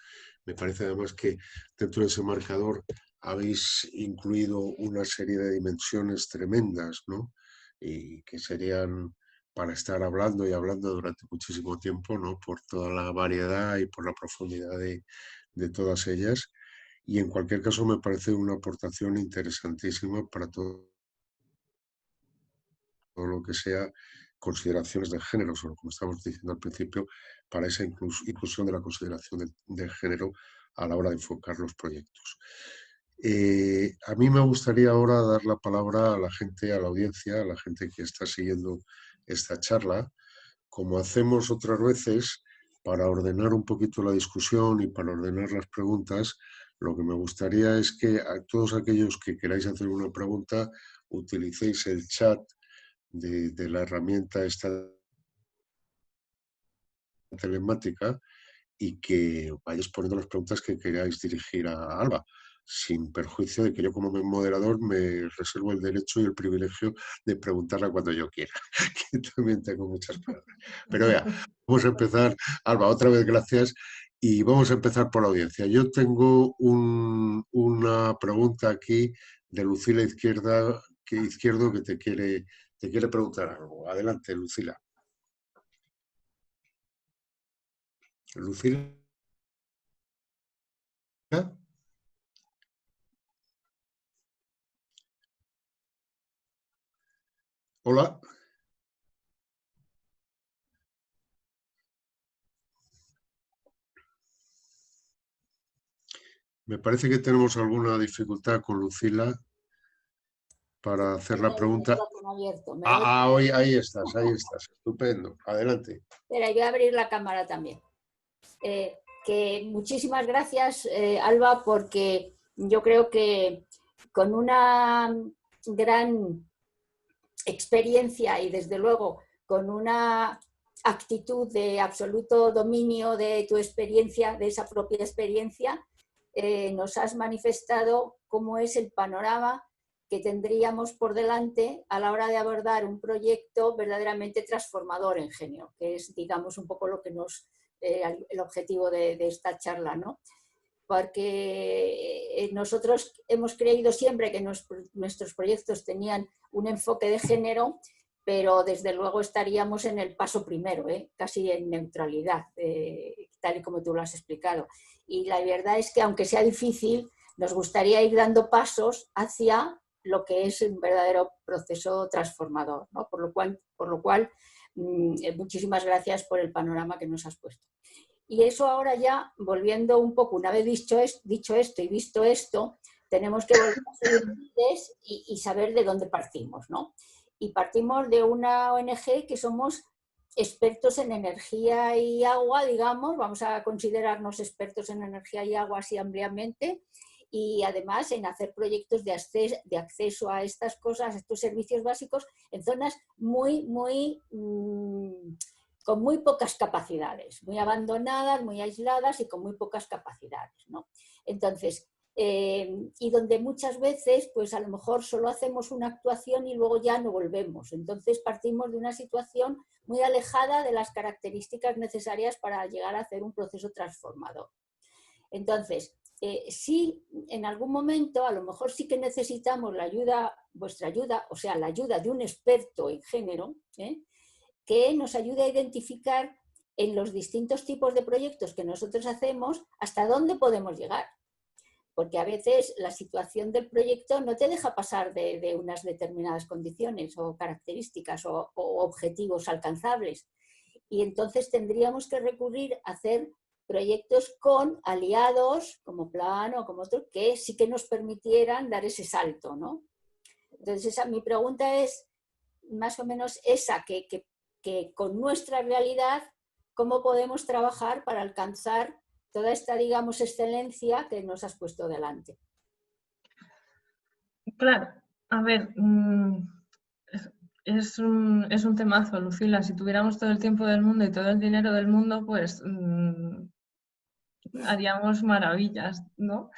Speaker 1: Me parece además que dentro de ese marcador habéis incluido una serie de dimensiones tremendas, ¿no? Y que serían para estar hablando y hablando durante muchísimo tiempo, ¿no? Por toda la variedad y por la profundidad de todas ellas. Y en cualquier caso me parece una aportación interesantísima para todo lo que sea consideraciones de género, sobre como estamos diciendo al principio, para esa inclusión de la consideración de género a la hora de enfocar los proyectos. A mí me gustaría ahora dar la palabra a la gente, a la audiencia, a la gente que está siguiendo esta charla, como hacemos otras veces, para ordenar un poquito la discusión y para ordenar las preguntas. Lo que me gustaría es que a todos aquellos que queráis hacer una pregunta utilicéis el chat de la herramienta esta telemática y que vayáis poniendo las preguntas que queráis dirigir a Alba, sin perjuicio de que yo como moderador me reservo el derecho y el privilegio de preguntarla cuando yo quiera, que también tengo muchas palabras. Pero vea, vamos a empezar. Alba, otra vez gracias. Y vamos a empezar por la audiencia. Yo tengo una pregunta aquí de Lucila Izquierdo que te quiere preguntar algo. Adelante, Lucila. Lucila. Hola. Me parece que tenemos alguna dificultad con Lucila para hacer la pregunta. Hoy ahí estás, estupendo. Adelante.
Speaker 4: Espera, yo voy a abrir la cámara también. Que muchísimas gracias, Alba, porque yo creo que con una gran experiencia y desde luego con una actitud de absoluto dominio de tu experiencia, de esa propia experiencia, nos has manifestado cómo es el panorama que tendríamos por delante a la hora de abordar un proyecto verdaderamente transformador en Genio, que es, digamos, un poco lo que el objetivo de esta charla, ¿no? Porque nosotros hemos creído siempre que nuestros proyectos tenían un enfoque de género, pero desde luego estaríamos en el paso primero, casi en neutralidad, tal y como tú lo has explicado. Y la verdad es que, aunque sea difícil, nos gustaría ir dando pasos hacia lo que es un verdadero proceso transformador, ¿no? Por lo cual muchísimas gracias por el panorama que nos has puesto. Y eso ahora ya, volviendo un poco, una vez dicho esto y visto esto, tenemos que volver a ser humildes y saber de dónde partimos, ¿no? Y partimos de una ONG que somos expertos en energía y agua, digamos, vamos a considerarnos expertos en energía y agua así ampliamente, y además en hacer proyectos de acceso a estas cosas, a estos servicios básicos, en zonas con muy pocas capacidades, muy abandonadas, muy aisladas y con muy pocas capacidades, ¿no? Entonces, y donde muchas veces, pues a lo mejor solo hacemos una actuación y luego ya no volvemos. Entonces partimos de una situación muy alejada de las características necesarias para llegar a hacer un proceso transformador. Entonces, si en algún momento a lo mejor sí que necesitamos vuestra ayuda, o sea, la ayuda de un experto en género, que nos ayude a identificar en los distintos tipos de proyectos que nosotros hacemos hasta dónde podemos llegar. Porque a veces la situación del proyecto no te deja pasar de unas determinadas condiciones o características o objetivos alcanzables. Y entonces tendríamos que recurrir a hacer proyectos con aliados, como Plan o como otro, que sí que nos permitieran dar ese salto, ¿no? Entonces mi pregunta es más o menos esa, que con nuestra realidad, ¿cómo podemos trabajar para alcanzar toda esta, digamos, excelencia que nos has puesto delante?
Speaker 2: Claro, a ver, es un temazo, Lucila. Si tuviéramos todo el tiempo del mundo y todo el dinero del mundo, pues haríamos maravillas, ¿no?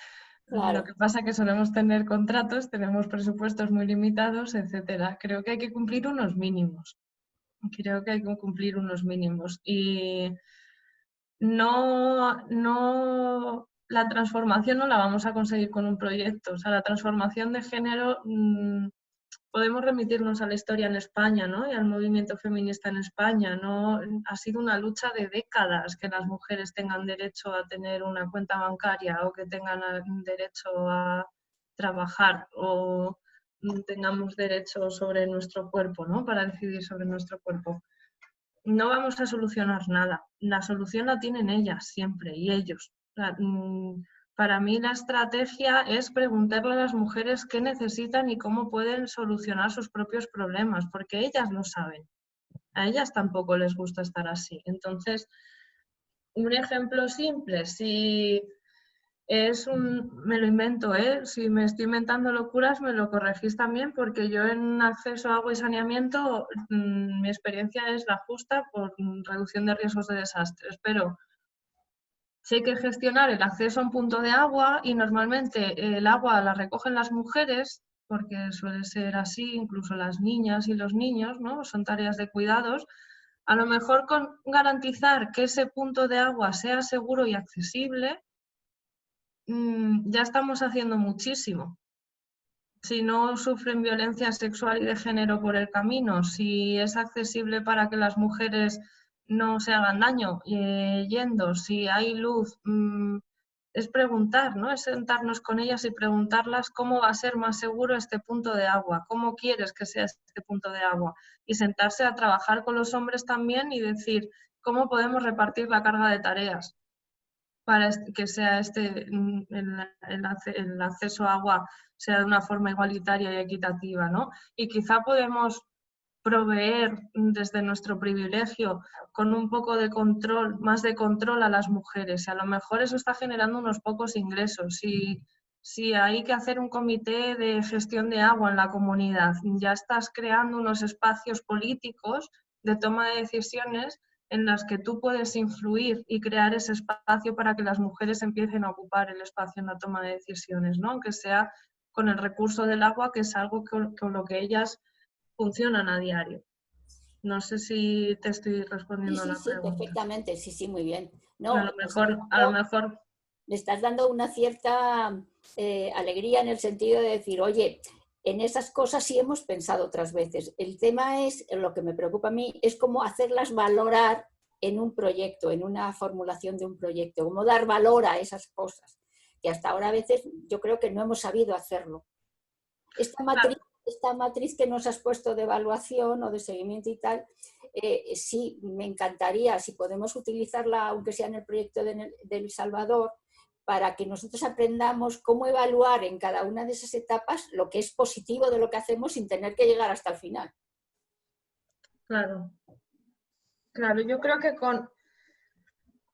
Speaker 2: Claro. Lo que pasa es que solemos tener contratos, tenemos presupuestos muy limitados, etcétera. Creo que hay que cumplir unos mínimos. Y la transformación no la vamos a conseguir con un proyecto. O sea, la transformación de género, podemos remitirnos a la historia en España, ¿no? Y al movimiento feminista en España, ¿no? Ha sido una lucha de décadas que las mujeres tengan derecho a tener una cuenta bancaria o que tengan derecho a trabajar o tengamos derecho sobre nuestro cuerpo, ¿no? Para decidir sobre nuestro cuerpo. No vamos a solucionar nada. La solución la tienen ellas siempre y ellos. Para mí la estrategia es preguntarle a las mujeres qué necesitan y cómo pueden solucionar sus propios problemas, porque ellas lo saben. A ellas tampoco les gusta estar así. Entonces, un ejemplo simple, si me lo invento, ¿eh? Si me estoy inventando locuras, me lo corregís también, porque yo en acceso a agua y saneamiento, mi experiencia es la justa por reducción de riesgos de desastres, pero si hay que gestionar el acceso a un punto de agua y normalmente el agua la recogen las mujeres, porque suele ser así, incluso las niñas y los niños, ¿no? Son tareas de cuidados. A lo mejor con garantizar que ese punto de agua sea seguro y accesible, ya estamos haciendo muchísimo. Si no sufren violencia sexual y de género por el camino, si es accesible para que las mujeres no se hagan daño yendo, si hay luz, es preguntar, ¿no? Es sentarnos con ellas y preguntarlas cómo va a ser más seguro este punto de agua, cómo quieres que sea este punto de agua, y sentarse a trabajar con los hombres también y decir cómo podemos repartir la carga de tareas para que sea el acceso a agua sea de una forma igualitaria y equitativa, ¿no? Y quizá podemos proveer desde nuestro privilegio con un poco de control, más de control a las mujeres. Y a lo mejor eso está generando unos pocos ingresos. Si hay que hacer un comité de gestión de agua en la comunidad, ya estás creando unos espacios políticos de toma de decisiones en las que tú puedes influir y crear ese espacio para que las mujeres empiecen a ocupar el espacio en la toma de decisiones, ¿no? Aunque sea con el recurso del agua, que es algo con lo que ellas funcionan a diario. No sé si te estoy respondiendo a la pregunta.
Speaker 4: Perfectamente, sí, muy bien. No,
Speaker 2: a lo mejor
Speaker 4: le estás dando una cierta alegría en el sentido de decir, oye, en esas cosas sí hemos pensado otras veces. El tema es, lo que me preocupa a mí, es cómo hacerlas valorar en un proyecto, en una formulación de un proyecto, cómo dar valor a esas cosas, que hasta ahora a veces yo creo que no hemos sabido hacerlo. Esta matriz que nos has puesto de evaluación o de seguimiento y tal, sí, me encantaría, si podemos utilizarla, aunque sea en el proyecto de El Salvador, para que nosotros aprendamos cómo evaluar en cada una de esas etapas lo que es positivo de lo que hacemos sin tener que llegar hasta el final.
Speaker 2: Claro, yo creo que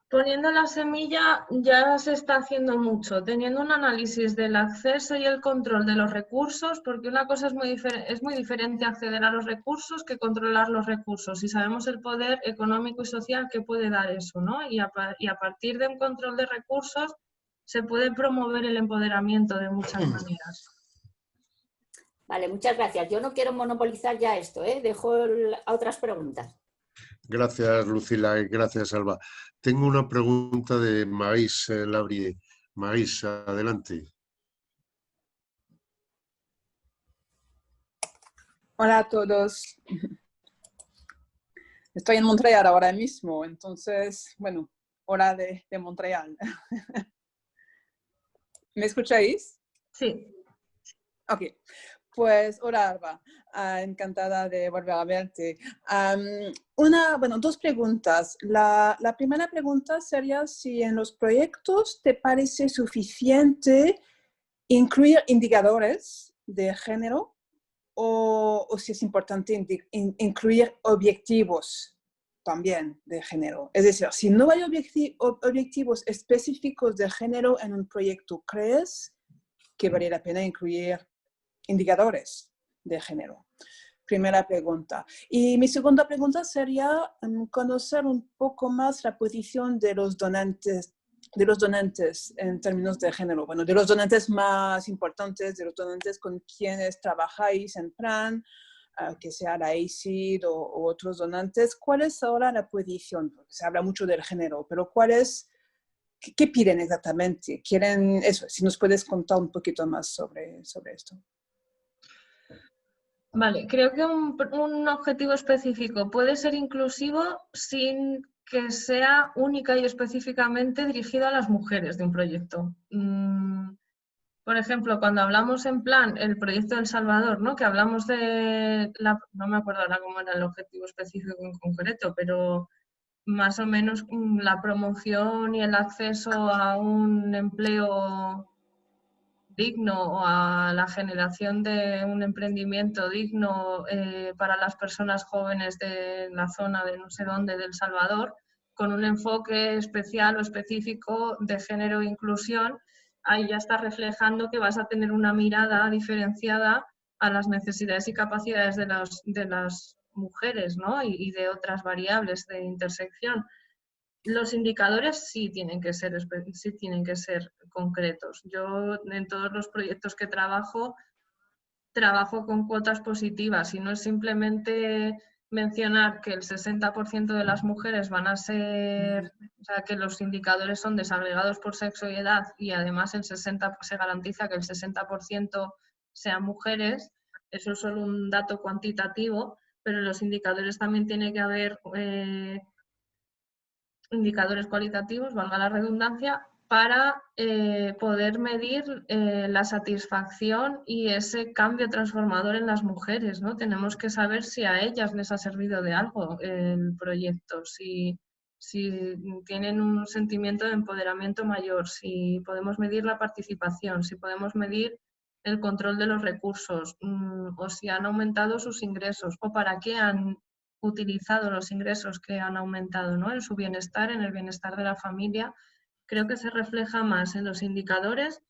Speaker 2: poniendo la semilla ya se está haciendo mucho, teniendo un análisis del acceso y el control de los recursos, porque una cosa es muy diferente acceder a los recursos que controlar los recursos, y sabemos el poder económico y social que puede dar eso, ¿no? Y a partir de un control de recursos se puede promover el empoderamiento de muchas maneras.
Speaker 4: Vale, muchas gracias. Yo no quiero monopolizar ya esto, dejo a otras preguntas.
Speaker 1: Gracias, Lucila, y gracias, Alba. Tengo una pregunta de Maís Labrie. Maís, adelante.
Speaker 5: Hola a todos. Estoy en Montreal ahora mismo, entonces, bueno, hora de Montreal. ¿Me escucháis?
Speaker 2: Sí.
Speaker 5: Ok. Pues, hola, Alba. Encantada de volver a verte. Dos preguntas. La primera pregunta sería si en los proyectos te parece suficiente incluir indicadores de género o si es importante incluir objetivos también de género. Es decir, si no hay objetivos específicos de género en un proyecto, ¿crees que vale la pena incluir indicadores de género? Primera pregunta. Y mi segunda pregunta sería conocer un poco más la posición de los donantes en términos de género. Bueno, de los donantes más importantes, de los donantes con quienes trabajáis en plan, que sea la ACID o otros donantes. ¿Cuál es ahora la posición? Porque se habla mucho del género, pero ¿qué piden exactamente? ¿Quieren eso? Si nos puedes contar un poquito más sobre esto.
Speaker 2: Vale, creo que un objetivo específico puede ser inclusivo sin que sea única y específicamente dirigido a las mujeres de un proyecto. Por ejemplo, cuando hablamos en plan el proyecto El Salvador, ¿no? Que hablamos no me acuerdo ahora cómo era el objetivo específico en concreto, pero más o menos la promoción y el acceso a un empleo digno o a la generación de un emprendimiento digno para las personas jóvenes de la zona de no sé dónde de El Salvador, con un enfoque especial o específico de género e inclusión, ahí ya está reflejando que vas a tener una mirada diferenciada a las necesidades y capacidades de las mujeres, ¿no? Y de otras variables de intersección. Los indicadores sí tienen que ser concretos. Yo en todos los proyectos que trabajo con cuotas positivas y no es simplemente mencionar que el 60% de las mujeres van a ser, o sea, que los indicadores son desagregados por sexo y edad y además se garantiza que el 60% sean mujeres. Eso es solo un dato cuantitativo, pero en los indicadores también tiene que haber indicadores cualitativos, valga la redundancia, para poder medir la satisfacción y ese cambio transformador en las mujeres, ¿no? Tenemos que saber si a ellas les ha servido de algo el proyecto, si tienen un sentimiento de empoderamiento mayor, si podemos medir la participación, si podemos medir el control de los recursos, o si han aumentado sus ingresos, o para qué han utilizado los ingresos que han aumentado, ¿no? En su bienestar, en el bienestar de la familia. Creo que se refleja más en los indicadores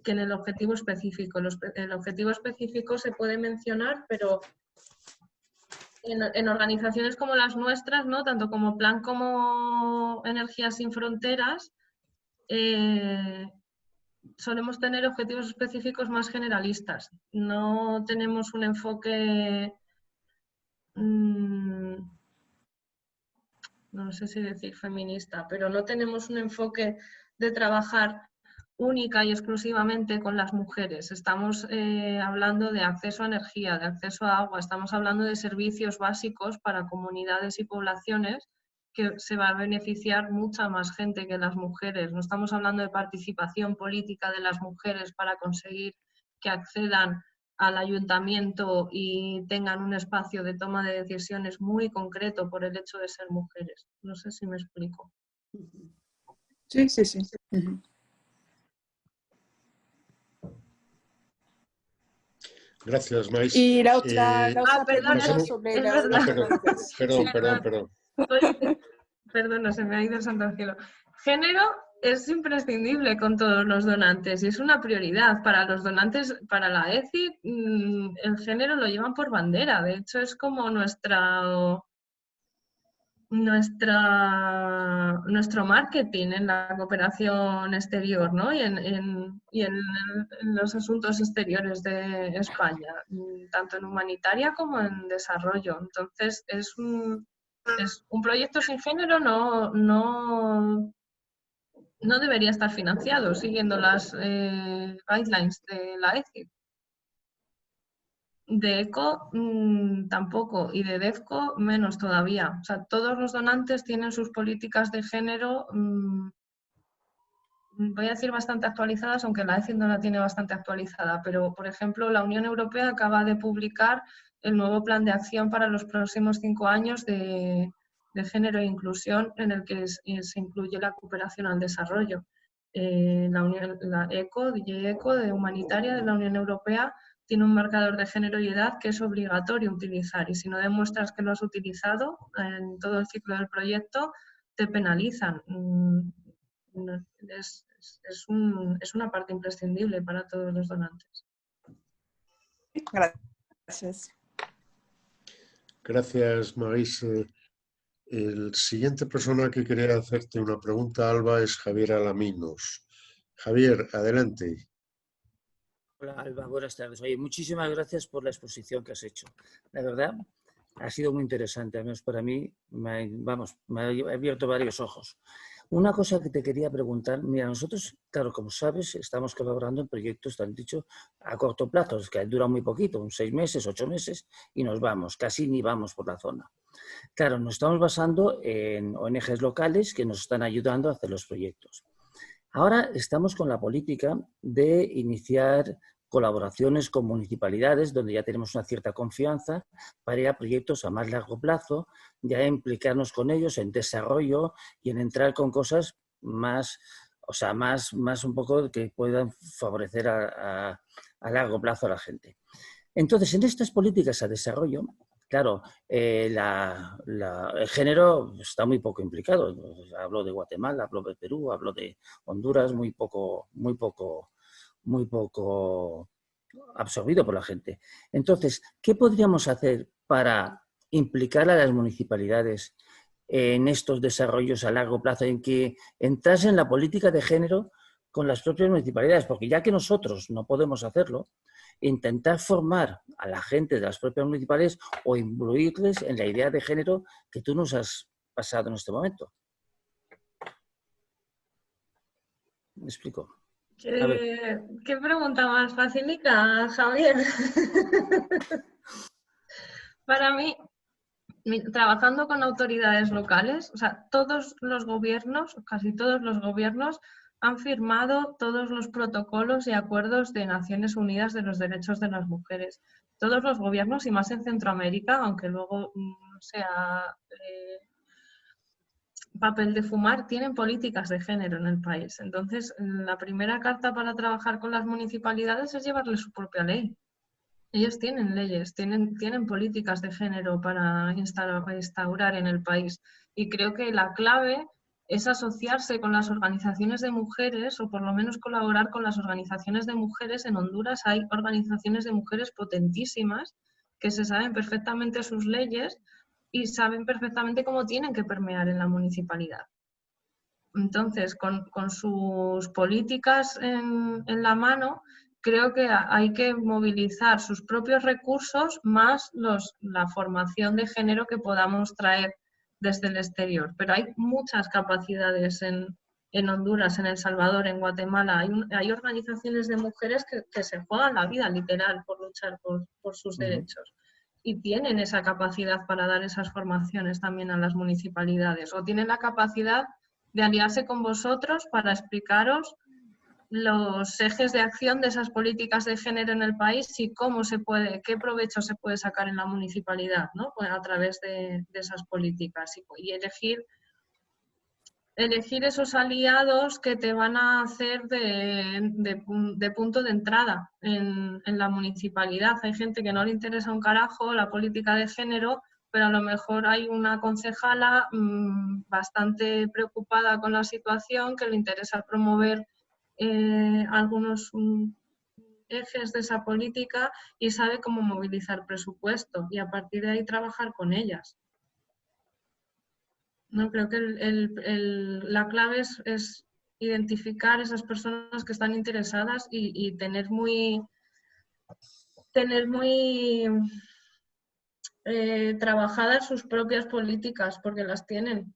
Speaker 2: que en el objetivo específico. El objetivo específico se puede mencionar, pero en organizaciones como las nuestras, ¿no? Tanto como Plan como Energías Sin Fronteras, solemos tener objetivos específicos más generalistas. No tenemos un enfoque, no sé si decir feminista, pero no tenemos un enfoque de trabajar única y exclusivamente con las mujeres. Estamos hablando de acceso a energía, de acceso a agua, estamos hablando de servicios básicos para comunidades y poblaciones que se va a beneficiar mucha más gente que las mujeres. No estamos hablando de participación política de las mujeres para conseguir que accedan al ayuntamiento y tengan un espacio de toma de decisiones muy concreto por el hecho de ser mujeres. No sé si me explico.
Speaker 5: Sí, sí, sí.
Speaker 1: Gracias, Mais.
Speaker 5: Y la otra
Speaker 2: perdón,
Speaker 5: pregunta sobre
Speaker 2: es
Speaker 5: la...
Speaker 1: Perdón.
Speaker 2: Perdona, se me ha ido el santo al cielo. Género es imprescindible con todos los donantes y es una prioridad para los donantes, para la ECI. El género lo llevan por bandera, de hecho es como nuestro marketing en la cooperación exterior, ¿no? y en los asuntos exteriores de España, tanto en humanitaria como en desarrollo. Entonces es un proyecto sin género, no debería estar financiado siguiendo las guidelines de la ECI. De ECO tampoco, y de DEFCO menos todavía. O sea, todos los donantes tienen sus políticas de género, voy a decir bastante actualizadas, aunque la ECI no la tiene bastante actualizada, pero por ejemplo la Unión Europea acaba de publicar el nuevo plan de acción para los próximos 5 años de género e inclusión, en el que se incluye la cooperación al desarrollo. La ECO, DJ ECO, de humanitaria de la Unión Europea, tiene un marcador de género y edad que es obligatorio utilizar, y si no demuestras que lo has utilizado en todo el ciclo del proyecto, te penalizan. Es una parte imprescindible para todos los donantes.
Speaker 5: Gracias.
Speaker 1: Gracias, Mais. El siguiente persona que quería hacerte una pregunta, Alba, es Javier Alaminos. Javier, adelante.
Speaker 6: Hola, Alba, buenas tardes. Oye, muchísimas gracias por la exposición que has hecho. La verdad, ha sido muy interesante, al menos para mí, me ha abierto varios ojos. Una cosa que te quería preguntar, mira, nosotros, claro, como sabes, estamos colaborando en proyectos, te han dicho, a corto plazo, que duran muy poquito, 6 meses, 8 meses, y nos vamos, casi ni vamos por la zona. Claro, nos estamos basando en ONGs locales que nos están ayudando a hacer los proyectos. Ahora estamos con la política de iniciar colaboraciones con municipalidades donde ya tenemos una cierta confianza para ir a proyectos a más largo plazo, ya implicarnos con ellos en desarrollo y en entrar con cosas más, o sea, más un poco que puedan favorecer a largo plazo a la gente. Entonces, en estas políticas a desarrollo, claro, el género está muy poco implicado. Hablo de Guatemala, hablo de Perú, hablo de Honduras, muy poco absorbido por la gente. Entonces, ¿qué podríamos hacer para implicar a las municipalidades en estos desarrollos a largo plazo, en que entrasen la política de género con las propias municipalidades? Porque ya que nosotros no podemos hacerlo, intentar formar a la gente de las propias municipalidades o incluirles en la idea de género que tú nos has pasado en este momento. ¿Me explico?
Speaker 2: ¿Qué pregunta más facilita, Javier? Para mí, trabajando con autoridades locales, o sea, todos los gobiernos, casi todos los gobiernos, han firmado todos los protocolos y acuerdos de Naciones Unidas de los derechos de las mujeres. Todos los gobiernos, y más en Centroamérica, aunque luego sea papel de fumar, tienen políticas de género en el país. Entonces, la primera carta para trabajar con las municipalidades es llevarles su propia ley. Ellos tienen leyes, tienen políticas de género para instaurar en el país. Y creo que la clave es asociarse con las organizaciones de mujeres, o por lo menos colaborar con las organizaciones de mujeres. En Honduras hay organizaciones de mujeres potentísimas que se saben perfectamente sus leyes y saben perfectamente cómo tienen que permear en la municipalidad. Entonces, con sus políticas en la mano, creo que hay que movilizar sus propios recursos más la formación de género que podamos traer desde el exterior. Pero hay muchas capacidades en Honduras, en El Salvador, en Guatemala. Hay organizaciones de mujeres que se juegan la vida literal por luchar por sus derechos. Y tienen esa capacidad para dar esas formaciones también a las municipalidades. O tienen la capacidad de aliarse con vosotros para explicaros los ejes de acción de esas políticas de género en el país y qué provecho se puede sacar en la municipalidad, ¿no? Pues a través de esas políticas y elegir esos aliados que te van a hacer de punto de entrada en la municipalidad. Hay gente que no le interesa un carajo la política de género, pero a lo mejor hay una concejala bastante preocupada con la situación, que le interesa promover algunos ejes de esa política y sabe cómo movilizar presupuesto y a partir de ahí trabajar con ellas. No, creo que la clave es identificar esas personas que están interesadas y tener muy trabajadas sus propias políticas, porque las tienen.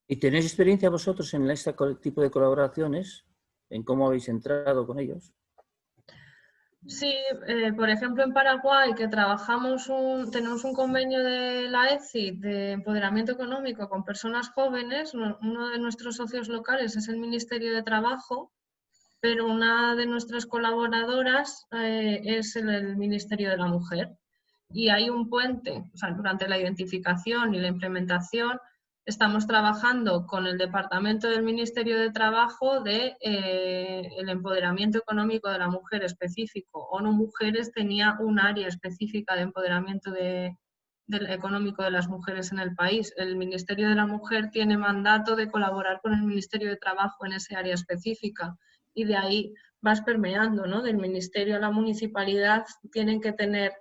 Speaker 6: ¿Y tenéis experiencia vosotros en este tipo de colaboraciones? ¿En cómo habéis entrado con ellos?
Speaker 2: Sí, por ejemplo en Paraguay, que tenemos un convenio de la ECI de empoderamiento económico con personas jóvenes. Uno de nuestros socios locales es el Ministerio de Trabajo, pero una de nuestras colaboradoras es el Ministerio de la Mujer. Y hay un puente, o sea, durante la identificación y la implementación estamos trabajando con el Departamento del Ministerio de Trabajo de el empoderamiento económico de la mujer específico. ONU Mujeres tenía un área específica de empoderamiento económico de las mujeres en el país. El Ministerio de la Mujer tiene mandato de colaborar con el Ministerio de Trabajo en ese área específica y de ahí vas permeando, ¿no? Del ministerio a la municipalidad tienen que tener,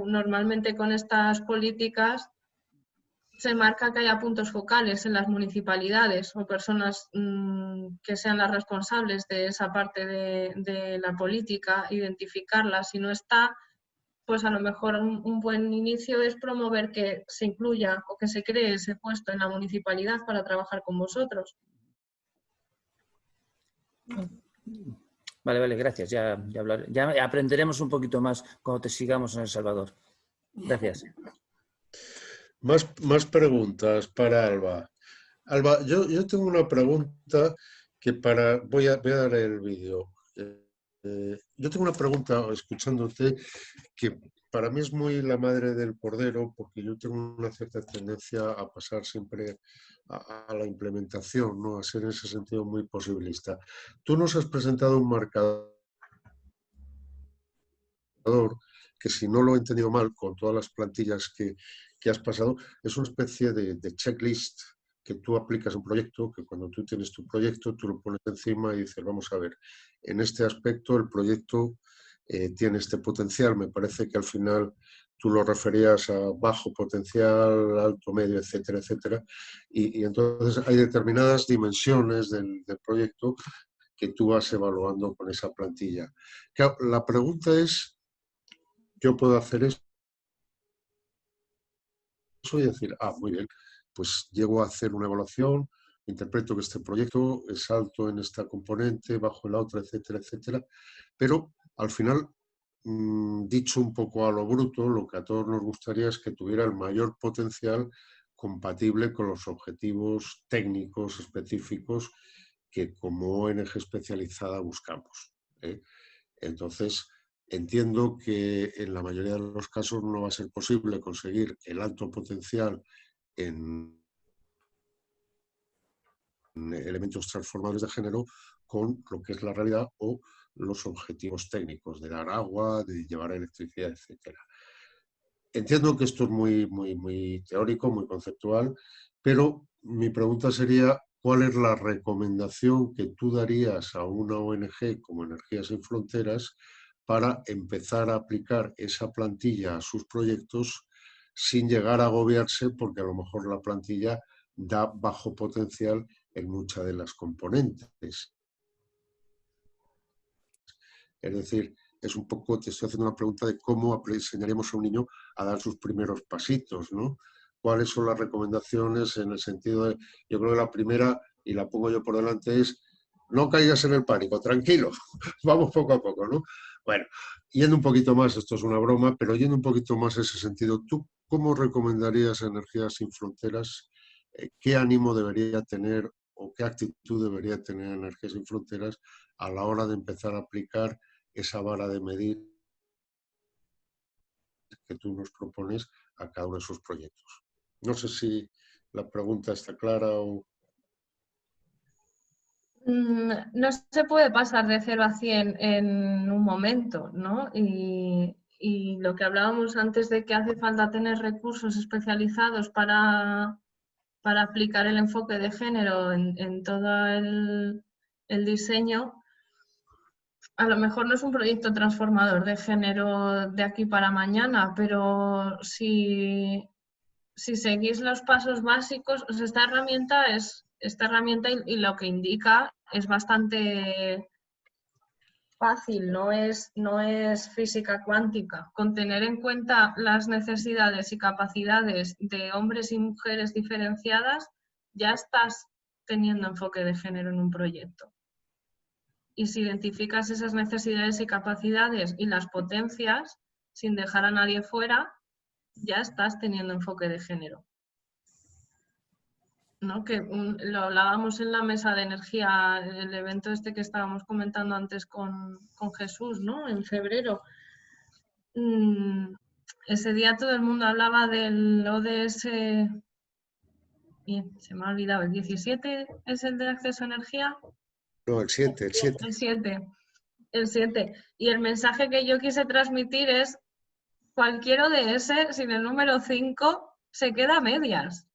Speaker 2: normalmente con estas políticas, se marca que haya puntos focales en las municipalidades o personas que sean las responsables de esa parte de la política, identificarlas. Si no está, pues a lo mejor un buen inicio es promover que se incluya o que se cree ese puesto en la municipalidad para trabajar con vosotros.
Speaker 6: Vale, gracias. Ya aprenderemos un poquito más cuando te sigamos en El Salvador. Gracias.
Speaker 1: Más preguntas para Alba. Alba, yo tengo una pregunta que voy a dar el vídeo. Yo tengo una pregunta, escuchándote, que para mí es muy la madre del cordero, porque yo tengo una cierta tendencia a pasar siempre a la implementación, ¿no? A ser en ese sentido muy posibilista. Tú nos has presentado un marcador que si no lo he entendido mal, con todas las plantillas que has pasado, es una especie de checklist que tú aplicas a un proyecto, que cuando tú tienes tu proyecto, tú lo pones encima y dices, vamos a ver, en este aspecto el proyecto tiene este potencial. Me parece que al final tú lo referías a bajo potencial, alto, medio, etcétera, etcétera. Y entonces hay determinadas dimensiones del proyecto que tú vas evaluando con esa plantilla. Claro, la pregunta es, yo puedo hacer eso y decir, muy bien, pues llego a hacer una evaluación, interpreto que este proyecto es alto en esta componente, bajo en la otra, etcétera, etcétera, pero al final, dicho un poco a lo bruto, lo que a todos nos gustaría es que tuviera el mayor potencial compatible con los objetivos técnicos específicos que como ONG especializada buscamos, ¿eh? Entonces, entiendo que en la mayoría de los casos no va a ser posible conseguir el alto potencial en elementos transformadores de género con lo que es la realidad o los objetivos técnicos de dar agua, de llevar electricidad, etc. Entiendo que esto es muy teórico, muy conceptual, pero mi pregunta sería, ¿cuál es la recomendación que tú darías a una ONG como Energías Sin Fronteras para empezar a aplicar esa plantilla a sus proyectos sin llegar a agobiarse porque a lo mejor la plantilla da bajo potencial en muchas de las componentes? Es decir, es un poco, te estoy haciendo una pregunta de cómo enseñaremos a un niño a dar sus primeros pasitos, ¿no? ¿Cuáles son las recomendaciones en el sentido de, yo creo que la primera, y la pongo yo por delante, es no caigas en el pánico, tranquilo, vamos poco a poco, ¿no? Bueno, yendo un poquito más, esto es una broma, pero yendo un poquito más en ese sentido, ¿tú cómo recomendarías a Energías Sin Fronteras? ¿Qué ánimo debería tener o qué actitud debería tener Energías Sin Fronteras a la hora de empezar a aplicar esa vara de medir que tú nos propones a cada uno de sus proyectos? No sé si la pregunta está clara o...
Speaker 2: No se puede pasar de 0 a 100 en un momento, ¿no? Y lo que hablábamos antes de que hace falta tener recursos especializados para aplicar el enfoque de género en todo el diseño, a lo mejor no es un proyecto transformador de género de aquí para mañana, pero si seguís los pasos básicos, o sea, esta herramienta y lo que indica es bastante fácil, no es física cuántica. Con tener en cuenta las necesidades y capacidades de hombres y mujeres diferenciadas, ya estás teniendo enfoque de género en un proyecto. Y si identificas esas necesidades y capacidades y las potencias, sin dejar a nadie fuera, ya estás teniendo enfoque de género, ¿no? Que lo hablábamos en la mesa de energía, el evento este que estábamos comentando antes con Jesús, ¿no? En febrero. Ese día todo el mundo hablaba del ODS, bien, se me ha olvidado, ¿el 17 es el de acceso a energía?
Speaker 1: No, el 7, el 7.
Speaker 2: El 7. Y el mensaje que yo quise transmitir es: cualquier ODS sin el número 5 se queda a medias.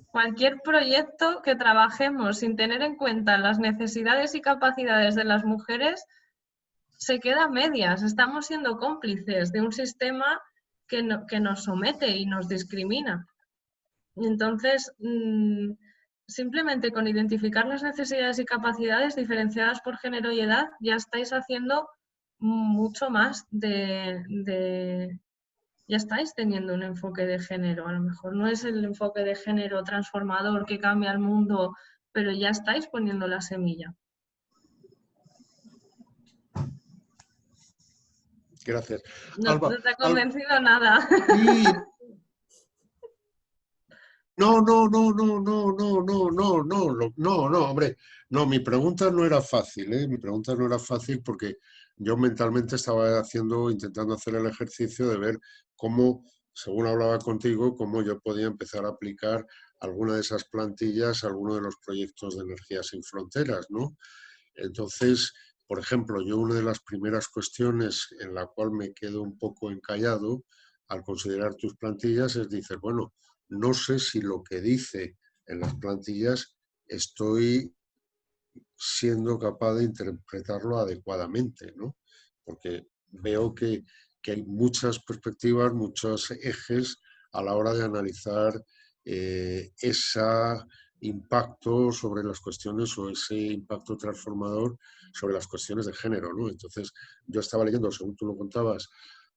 Speaker 2: Cualquier proyecto que trabajemos sin tener en cuenta las necesidades y capacidades de las mujeres se queda a medias. Estamos siendo cómplices de un sistema que nos somete y nos discrimina. Entonces, simplemente con identificar las necesidades y capacidades diferenciadas por género y edad, ya estáis haciendo mucho más ya estáis teniendo un enfoque de género. A lo mejor no es el enfoque de género transformador que cambia el mundo, pero ya estáis poniendo la semilla.
Speaker 1: Gracias.
Speaker 2: No,
Speaker 1: Alba,
Speaker 2: no te ha convencido nada.
Speaker 1: Sí. No, hombre. No, mi pregunta no era fácil, ¿eh? Mi pregunta no era fácil porque yo mentalmente estaba intentando hacer el ejercicio de ver cómo, según hablaba contigo, cómo yo podía empezar a aplicar alguna de esas plantillas a alguno de los proyectos de Energías Sin Fronteras, ¿no? Entonces, Por ejemplo, yo una de las primeras cuestiones en la cual me quedo un poco encallado al considerar tus plantillas es, dices, bueno, no sé si lo que dice en las plantillas estoy siendo capaz de interpretarlo adecuadamente, ¿no? Porque veo que hay muchas perspectivas, muchos ejes a la hora de analizar ese impacto sobre las cuestiones o ese impacto transformador sobre las cuestiones de género, ¿no? Entonces, yo estaba leyendo, según tú lo contabas,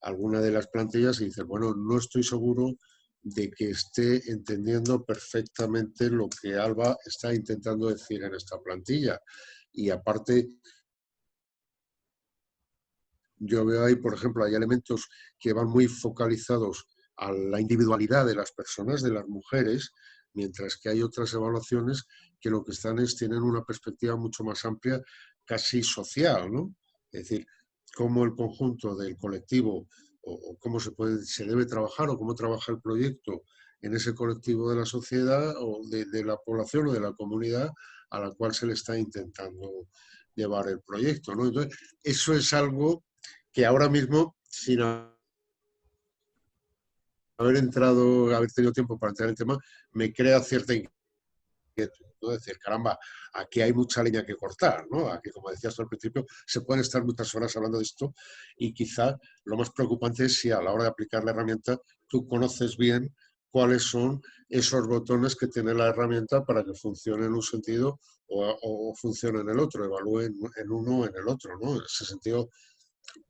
Speaker 1: alguna de las plantillas y dices, bueno, no estoy seguro de que esté entendiendo perfectamente lo que Alba está intentando decir en esta plantilla. Y aparte, yo veo ahí, por ejemplo, hay elementos que van muy focalizados a la individualidad de las personas, de las mujeres, mientras que hay otras evaluaciones que lo que están es, tienen una perspectiva mucho más amplia, casi social, ¿no? Es decir, cómo el conjunto del colectivo o cómo se debe trabajar o cómo trabaja el proyecto en ese colectivo de la sociedad o de la población o de la comunidad a la cual se le está intentando llevar el proyecto, ¿no? Entonces, eso es algo que ahora mismo, sin haber tenido tiempo para entrar en el tema, me crea cierta inquietud, ¿no? Decir, caramba, aquí hay mucha leña que cortar, ¿no? Aquí, como decías al principio, se pueden estar muchas horas hablando de esto y quizá lo más preocupante es si a la hora de aplicar la herramienta tú conoces bien cuáles son esos botones que tiene la herramienta para que funcione en un sentido o funcione en el otro, evalúe en uno o en el otro, ¿no? En ese sentido,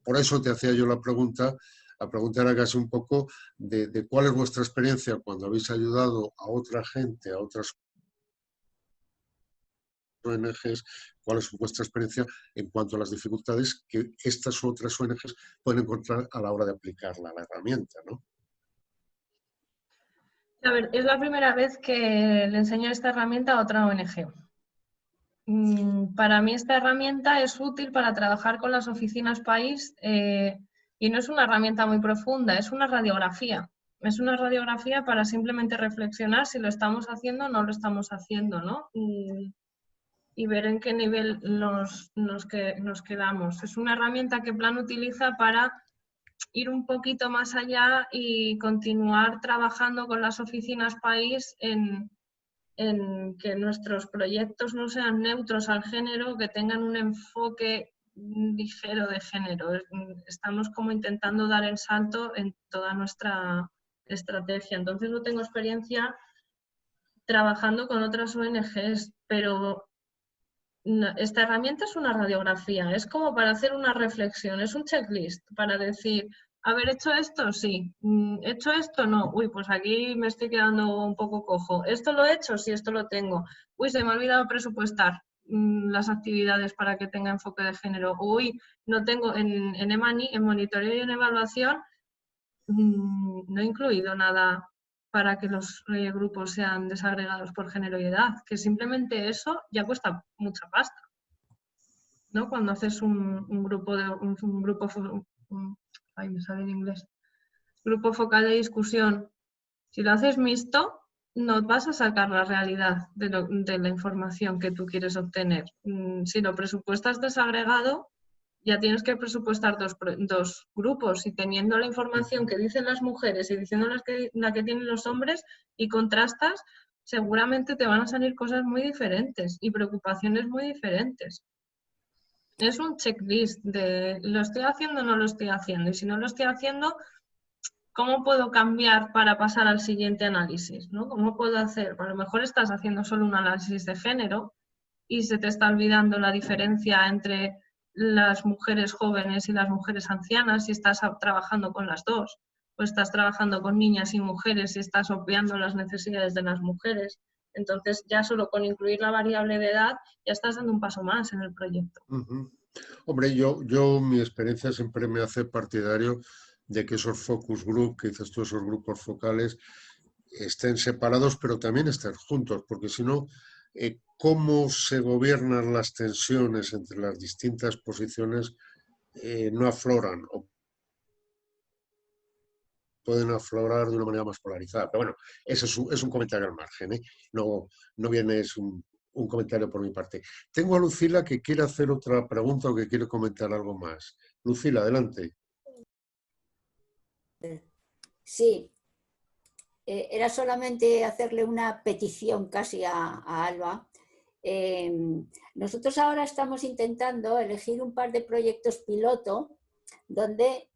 Speaker 1: por eso te hacía yo la pregunta. La pregunta era casi un poco de cuál es vuestra experiencia cuando habéis ayudado a otra gente, a otras ONGs, cuál es vuestra experiencia en cuanto a las dificultades que estas otras ONGs pueden encontrar a la hora de aplicar la herramienta, ¿no?
Speaker 2: A ver, es la primera vez que le enseño esta herramienta a otra ONG. Para mí esta herramienta es útil para trabajar con las oficinas país y no es una herramienta muy profunda, es una radiografía. Es una radiografía para simplemente reflexionar si lo estamos haciendo o no lo estamos haciendo, ¿no? Y ver en qué nivel nos quedamos. Es una herramienta que Plan utiliza para ir un poquito más allá y continuar trabajando con las oficinas país en que nuestros proyectos no sean neutros al género, que tengan un enfoque ligero de género. Estamos como intentando dar el salto en toda nuestra estrategia. Entonces no tengo experiencia trabajando con otras ONGs, pero esta herramienta es una radiografía, es como para hacer una reflexión, es un checklist para decir, ¿haber hecho esto? Sí. ¿Hecho esto? No. Uy, pues aquí me estoy quedando un poco cojo. ¿Esto lo he hecho? Sí, esto lo tengo. Uy, se me ha olvidado presupuestar las actividades para que tenga enfoque de género. Uy, no tengo en EMANI, en monitoreo y en evaluación, no he incluido nada para que los grupos sean desagregados por género y edad, que simplemente eso ya cuesta mucha pasta, ¿no? Cuando haces un grupo ay, me sale en inglés, grupo focal de discusión, si lo haces mixto, no vas a sacar la realidad de la información que tú quieres obtener. Si lo presupuestas desagregado, ya tienes que presupuestar dos grupos y teniendo la información que dicen las mujeres y diciendo la que tienen los hombres y contrastas, seguramente te van a salir cosas muy diferentes y preocupaciones muy diferentes. Es un checklist de ¿lo estoy haciendo o no lo estoy haciendo? Y si no lo estoy haciendo, ¿cómo puedo cambiar para pasar al siguiente análisis? ¿No? ¿Cómo puedo hacer? A lo mejor estás haciendo solo un análisis de género y se te está olvidando la diferencia entre las mujeres jóvenes y las mujeres ancianas si estás trabajando con las dos, o estás trabajando con niñas y mujeres y estás obviando las necesidades de las mujeres. Entonces ya solo con incluir la variable de edad ya estás dando un paso más en el proyecto.
Speaker 1: Hombre, mi experiencia siempre me hace partidario de que esos focus group, que dices tú, esos grupos focales, estén separados, pero también estén juntos, porque si no, cómo se gobiernan las tensiones entre las distintas posiciones no afloran o pueden aflorar de una manera más polarizada. Pero bueno, eso es un comentario al margen, ¿eh? No viene, es un un comentario por mi parte. Tengo a Lucila que quiere hacer otra pregunta o que quiere comentar algo más. Lucila, adelante.
Speaker 4: Sí, era solamente hacerle una petición casi a Alba. Nosotros ahora estamos intentando elegir un par de proyectos piloto donde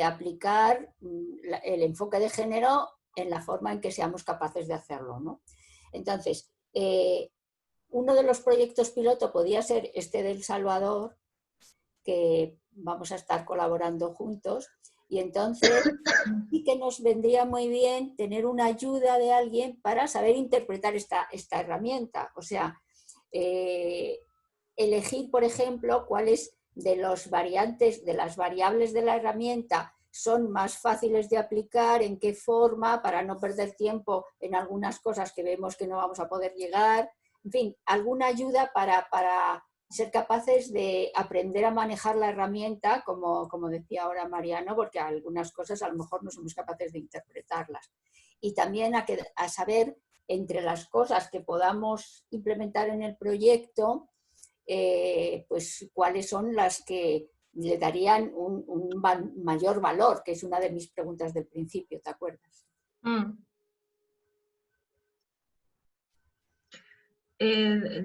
Speaker 4: aplicar el enfoque de género en la forma en que seamos capaces de hacerlo, ¿no? Entonces, uno de los proyectos piloto podría ser este de El Salvador, que vamos a estar colaborando juntos, y entonces sí que nos vendría muy bien tener una ayuda de alguien para saber interpretar esta herramienta. O sea, elegir, por ejemplo, cuáles de las variables de la herramienta son más fáciles de aplicar, en qué forma, para no perder tiempo en algunas cosas que vemos que no vamos a poder llegar. En fin, alguna ayuda para ser capaces de aprender a manejar la herramienta, como decía ahora Mariano, porque algunas cosas a lo mejor no somos capaces de interpretarlas. Y también a saber, entre las cosas que podamos implementar en el proyecto, pues cuáles son las que le darían un mayor valor, que es una de mis preguntas del principio, ¿te acuerdas?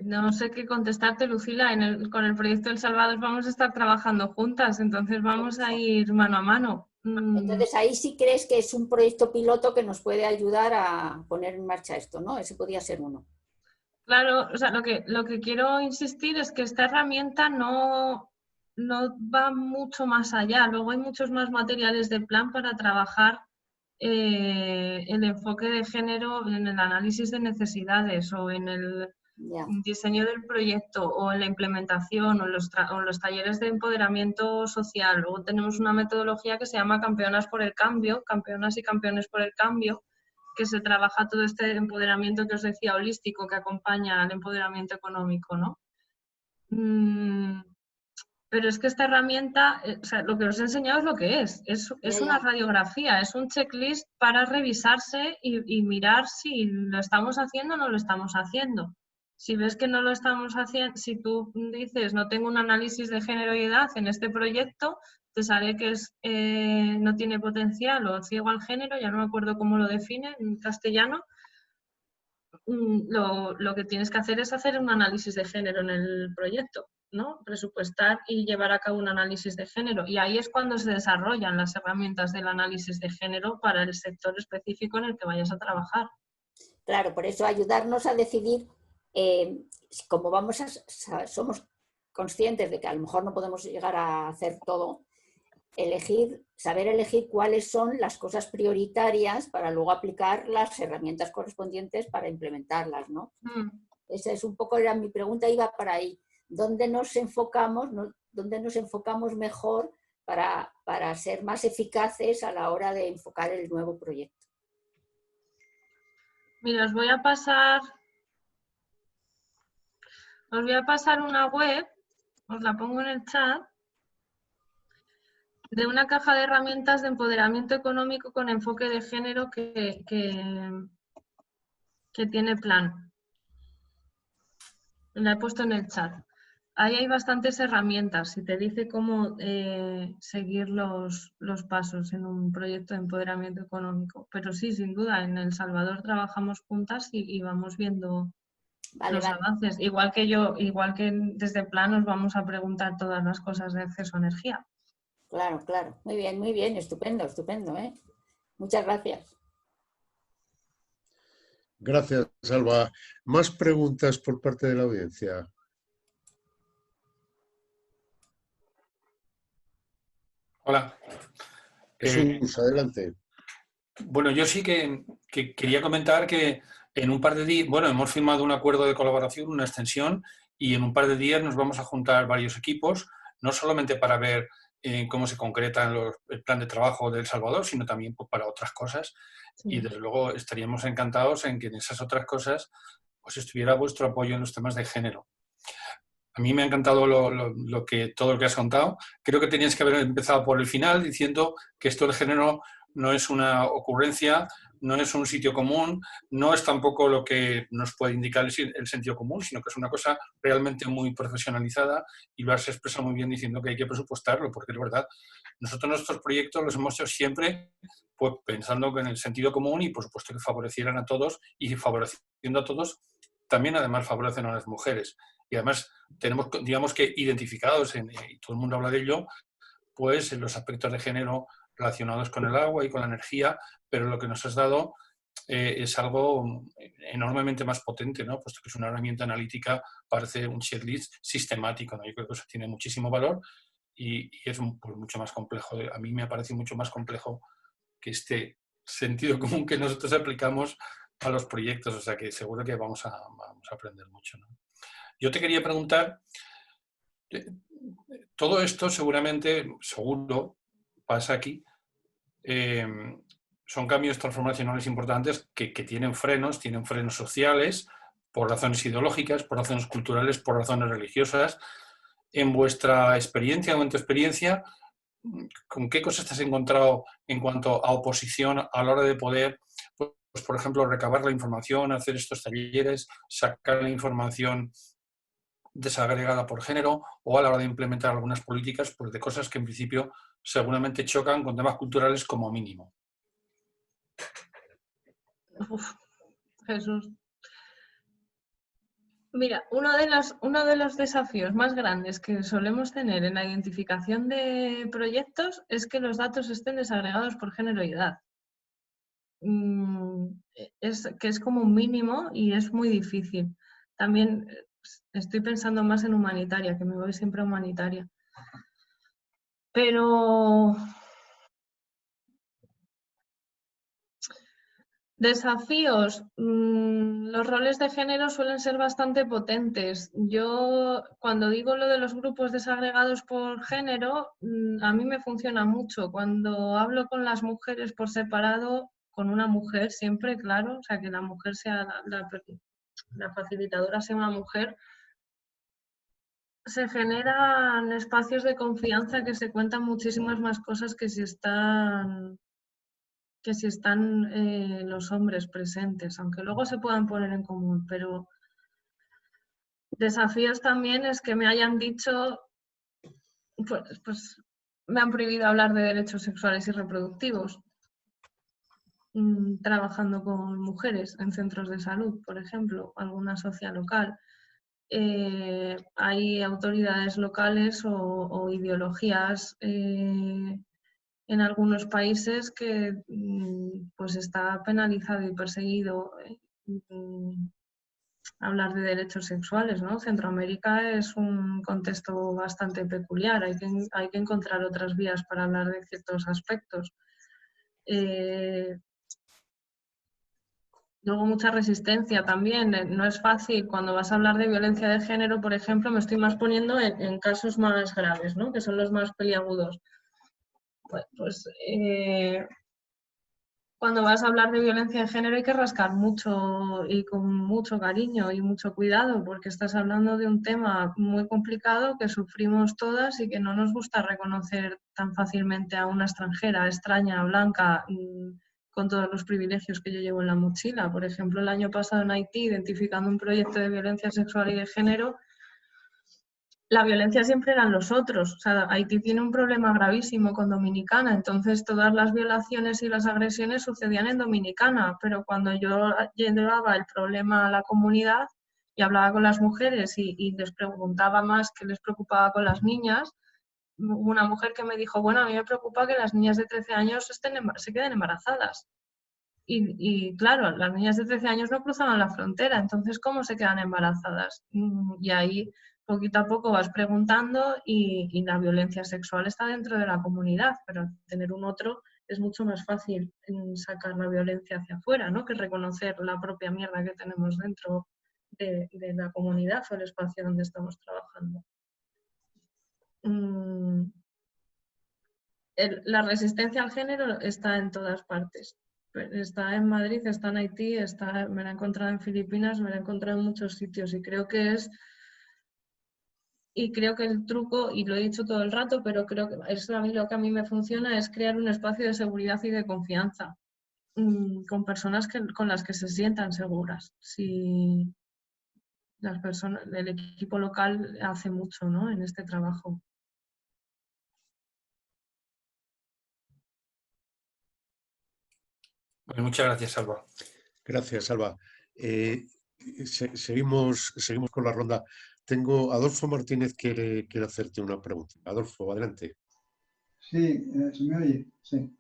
Speaker 2: No sé qué contestarte, Lucila. Con el proyecto El Salvador vamos a estar trabajando juntas, entonces vamos a ir mano a mano.
Speaker 4: Entonces ahí sí crees que es un proyecto piloto que nos puede ayudar a poner en marcha esto, ¿no? Ese podría ser uno.
Speaker 2: Claro, o sea, lo que quiero insistir es que esta herramienta no va mucho más allá. Luego hay muchos más materiales de plan para trabajar el enfoque de género en el análisis de necesidades o en el diseño del proyecto o en la implementación o en los talleres de empoderamiento social. Luego tenemos una metodología que se llama Campeonas por el Cambio, Campeonas y Campeones por el Cambio, que se trabaja todo este empoderamiento que os decía holístico que acompaña al empoderamiento económico, ¿no? Pero es que esta herramienta, o sea, lo que os he enseñado es lo que es una radiografía, es un checklist para revisarse y mirar si lo estamos haciendo o no lo estamos haciendo. Si ves que no lo estamos haciendo, si tú dices no tengo un análisis de género y edad en este proyecto, te sale que no tiene potencial o ciego al género, ya no me acuerdo cómo lo define en castellano. Lo que tienes que hacer es hacer un análisis de género en el proyecto, ¿no? Presupuestar y llevar a cabo un análisis de género. Y ahí es cuando se desarrollan las herramientas del análisis de género para el sector específico en el que vayas a trabajar.
Speaker 4: Claro, por eso ayudarnos a decidir, como somos conscientes de que a lo mejor no podemos llegar a hacer todo, saber elegir cuáles son las cosas prioritarias para luego aplicar las herramientas correspondientes para implementarlas, ¿no? Esa es un poco, era mi pregunta, iba para ahí. ¿Dónde nos enfocamos mejor para ser más eficaces a la hora de enfocar el nuevo proyecto?
Speaker 2: Mira, os voy a pasar una web, os la pongo en el chat, de una caja de herramientas de empoderamiento económico con enfoque de género que tiene plan. La he puesto en el chat. Ahí hay bastantes herramientas y te dice cómo seguir los pasos en un proyecto de empoderamiento económico. Pero sí, sin duda, en El Salvador trabajamos juntas y vamos viendo los avances. Igual que desde plan nos vamos a preguntar todas las cosas de acceso a energía.
Speaker 4: Claro, claro. Muy bien, estupendo, ¿eh? Muchas gracias.
Speaker 1: Gracias, Alba. ¿Más preguntas por parte de la audiencia?
Speaker 3: Hola.
Speaker 1: Jesús, adelante.
Speaker 3: Bueno, yo sí que quería comentar que en un par de días, bueno, hemos firmado un acuerdo de colaboración, una extensión, y en un par de días nos vamos a juntar varios equipos, no solamente para ver cómo se concreta el plan de trabajo de El Salvador, sino también pues, para otras cosas. Sí. Y desde luego estaríamos encantados en que en esas otras cosas pues, estuviera vuestro apoyo en los temas de género. A mí me ha encantado todo lo que has contado. Creo que tenías que haber empezado por el final diciendo que esto del género no es una ocurrencia no es un sitio común, no es tampoco lo que nos puede indicar el sentido común, sino que es una cosa realmente muy profesionalizada, y lo has expresado muy bien diciendo que hay que presupuestarlo, porque es verdad. Nosotros nuestros proyectos los hemos hecho siempre pues, pensando en el sentido común y por supuesto que favorecieran a todos, y favoreciendo a todos también además favorecen a las mujeres. Y además tenemos, digamos que identificados, y todo el mundo habla de ello, pues en los aspectos de género relacionados con el agua y con la energía, pero lo que nos has dado es algo enormemente más potente, ¿no? Puesto que es una herramienta analítica, parece un checklist sistemático, ¿no? Yo creo que eso tiene muchísimo valor y es pues, mucho más complejo. A mí me ha parecido mucho más complejo que este sentido común que nosotros aplicamos a los proyectos, o sea que seguro que vamos a aprender mucho, ¿no? Yo te quería preguntar, todo esto seguro, pasa aquí, son cambios transformacionales importantes que tienen frenos sociales, por razones ideológicas, por razones culturales, por razones religiosas. En vuestra experiencia o en tu experiencia, ¿con qué cosas te has encontrado en cuanto a oposición a la hora de poder, pues, por ejemplo, recabar la información, hacer estos talleres, sacar la información desagregada por género, o a la hora de implementar algunas políticas, pues de cosas que en principio seguramente chocan con temas culturales como mínimo?
Speaker 2: Uf, Jesús. Mira, uno de los desafíos más grandes que solemos tener en la identificación de proyectos es que los datos estén desagregados por género y edad. Que es como un mínimo y es muy difícil. También estoy pensando más en humanitaria, que me voy siempre a humanitaria. Pero desafíos, los roles de género suelen ser bastante potentes. Yo, cuando digo lo de los grupos desagregados por género, a mí me funciona mucho. Cuando hablo con las mujeres por separado, con una mujer siempre, claro, o sea, que la mujer sea la facilitadora sea una mujer, se generan espacios de confianza que se cuentan muchísimas más cosas que si están los hombres presentes, aunque luego se puedan poner en común. Pero desafíos también es que me hayan dicho, pues me han prohibido hablar de derechos sexuales y reproductivos, trabajando con mujeres en centros de salud, por ejemplo, alguna sociedad local. Hay autoridades locales o ideologías en algunos países que pues está penalizado y perseguido hablar de derechos sexuales, ¿no? Centroamérica es un contexto bastante peculiar, hay que encontrar otras vías para hablar de ciertos aspectos. Luego mucha resistencia también, no es fácil cuando vas a hablar de violencia de género, por ejemplo, me estoy más poniendo en casos más graves, ¿no? Que son los más peliagudos. Cuando vas a hablar de violencia de género hay que rascar mucho y con mucho cariño y mucho cuidado, porque estás hablando de un tema muy complicado que sufrimos todas y que no nos gusta reconocer tan fácilmente a una extranjera, extraña, blanca, con todos los privilegios que yo llevo en la mochila. Por ejemplo, el año pasado en Haití, identificando un proyecto de violencia sexual y de género, la violencia siempre eran los otros. O sea, Haití tiene un problema gravísimo con Dominicana, entonces todas las violaciones y las agresiones sucedían en Dominicana, pero cuando yo llevaba el problema a la comunidad y hablaba con las mujeres y les preguntaba más qué les preocupaba con las niñas, una mujer que me dijo, bueno, a mí me preocupa que las niñas de 13 años se queden embarazadas. Y claro, las niñas de 13 años no cruzaban la frontera, entonces ¿cómo se quedan embarazadas? Y ahí poquito a poco vas preguntando y la violencia sexual está dentro de la comunidad, pero tener un otro es mucho más fácil sacar la violencia hacia afuera, ¿no? Que reconocer la propia mierda que tenemos dentro de la comunidad o el espacio donde estamos trabajando. La resistencia al género está en todas partes. Está en Madrid, está en Haití, me la he encontrado en Filipinas, me la he encontrado en muchos sitios y creo que el truco, y lo he dicho todo el rato, pero creo que es lo que a mí me funciona, es crear un espacio de seguridad y de confianza. con personas con las que se sientan seguras. Si las personas, el equipo local hace mucho, ¿no?, en este trabajo.
Speaker 3: Pues muchas gracias, Alba.
Speaker 1: Gracias, Alba. Seguimos con la ronda. Tengo Adolfo Martínez quiere hacerte una pregunta. Adolfo, adelante.
Speaker 7: Sí, ¿se me oye? Sí.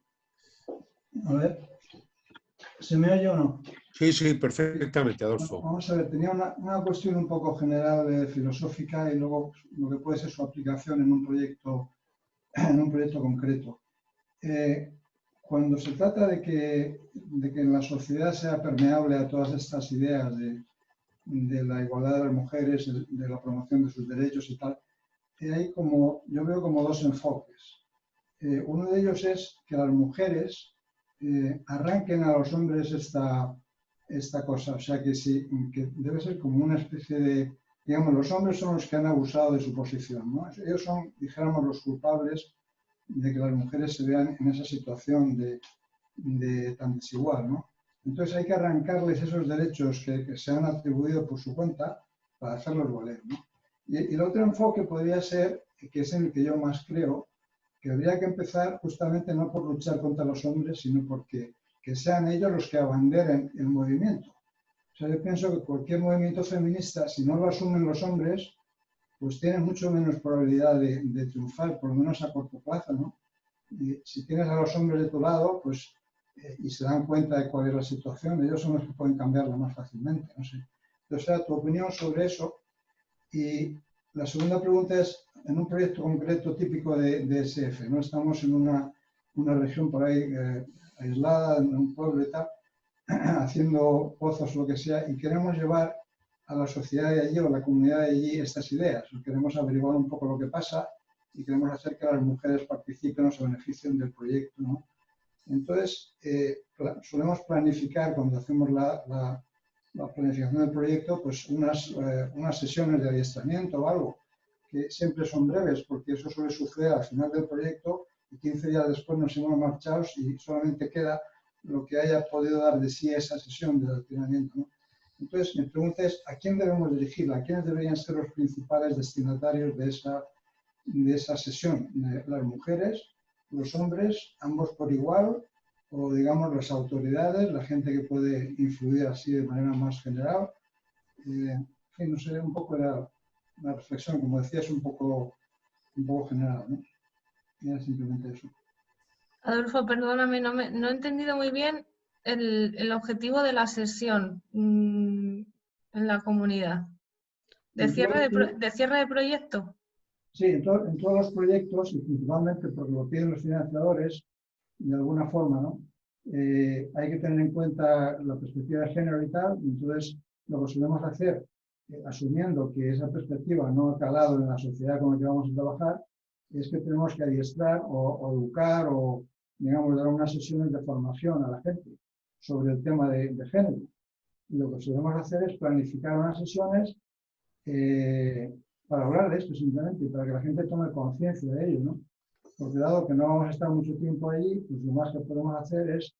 Speaker 7: A ver, ¿se me oye o no?
Speaker 1: Sí, perfectamente, Adolfo.
Speaker 7: Bueno, vamos a ver, tenía una cuestión un poco general, filosófica, y luego lo que puede ser su aplicación en un proyecto concreto. Cuando se trata de que la sociedad sea permeable a todas estas ideas de la igualdad de las mujeres, de la promoción de sus derechos y tal, yo veo como dos enfoques. Uno de ellos es que las mujeres arranquen a los hombres esta cosa, o sea que debe ser como una especie de, digamos, los hombres son los que han abusado de su posición, ¿no? Ellos son, dijéramos, los culpables de que las mujeres se vean en esa situación de tan desigual, ¿no? Entonces hay que arrancarles esos derechos que se han atribuido por su cuenta para hacerlos valer, ¿no? Y el otro enfoque podría ser, que es en el que yo más creo, que habría que empezar justamente no por luchar contra los hombres, sino porque que sean ellos los que abanderen el movimiento. O sea, yo pienso que cualquier movimiento feminista, si no lo asumen los hombres, pues tiene mucho menos probabilidad de triunfar, por lo menos a corto plazo, ¿no? Y si tienes a los hombres de tu lado, pues, y se dan cuenta de cuál es la situación, ellos son los que pueden cambiarla más fácilmente, no sé. Entonces, tu opinión sobre eso. Y la segunda pregunta es, en un proyecto concreto típico de SF, ¿no? Estamos en una región por ahí aislada, en un pueblo y tal, haciendo pozos o lo que sea, y queremos llevar a la sociedad de allí o a la comunidad de allí estas ideas. Queremos averiguar un poco lo que pasa y queremos hacer que las mujeres participen o se beneficien del proyecto, ¿no? Entonces, solemos planificar, cuando hacemos la planificación del proyecto, pues unas sesiones de adiestramiento o algo, que siempre son breves, porque eso suele suceder al final del proyecto y 15 días después nos hemos marchado y solamente queda lo que haya podido dar de sí esa sesión de adiestramiento, ¿no? Entonces, mi pregunta es, ¿a quién debemos dirigirla? ¿A quiénes deberían ser los principales destinatarios de esa sesión? ¿Las mujeres, los hombres, ambos por igual? O, digamos, las autoridades, la gente que puede influir así de manera más general. En fin, no sé, un poco era una reflexión, como decías, un poco general, ¿no? Y era simplemente eso.
Speaker 2: Adolfo, perdóname, no he entendido muy bien el objetivo de la sesión en la comunidad. ¿De cierre de proyecto?
Speaker 7: Sí, en todos los proyectos, y principalmente porque lo piden los financiadores, de alguna forma, ¿no? Hay que tener en cuenta la perspectiva de género y tal, entonces lo que solemos hacer, asumiendo que esa perspectiva no ha calado en la sociedad con la que vamos a trabajar, es que tenemos que adiestrar o educar o, digamos, dar unas sesiones de formación a la gente sobre el tema de género. Y lo que solemos hacer es planificar unas sesiones para hablar de esto simplemente, para que la gente tome conciencia de ello, ¿no? Porque dado que no vamos a estar mucho tiempo allí, pues lo más que podemos hacer es,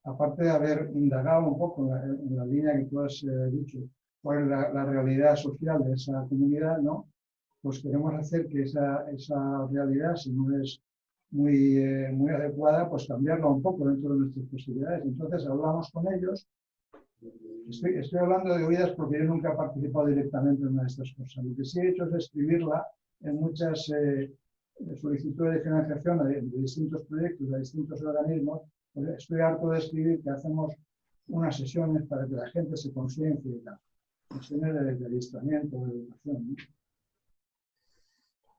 Speaker 7: aparte de haber indagado un poco en la línea que tú has dicho, cuál es la realidad social de esa comunidad, ¿no? Pues queremos hacer que esa realidad, si no es muy adecuada, pues cambiarla un poco dentro de nuestras posibilidades. Entonces hablamos con ellos. Estoy hablando de oídas porque yo nunca he participado directamente en una de estas cosas. Lo que sí he hecho es escribirla en muchas solicitudes de financiación de distintos proyectos, de distintos organismos. Pues estoy harto de escribir que hacemos unas sesiones para que la gente se conciencie y tal. Sesiones de adiestramiento, de educación, ¿no?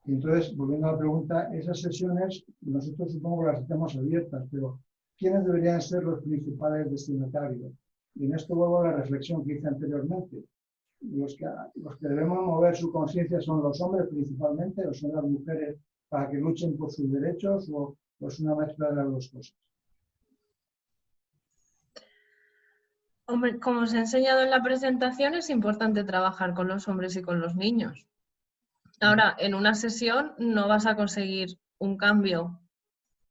Speaker 7: Y entonces, volviendo a la pregunta, esas sesiones nosotros supongo que las tenemos abiertas, pero ¿quiénes deberían ser los principales destinatarios? Y en esto vuelvo a la reflexión que hice anteriormente. Los que debemos mover su conciencia son los hombres principalmente, o son las mujeres para que luchen por sus derechos, o es una mezcla de las dos cosas.
Speaker 2: Hombre, como os he enseñado en la presentación, es importante trabajar con los hombres y con los niños. Ahora, en una sesión no vas a conseguir un cambio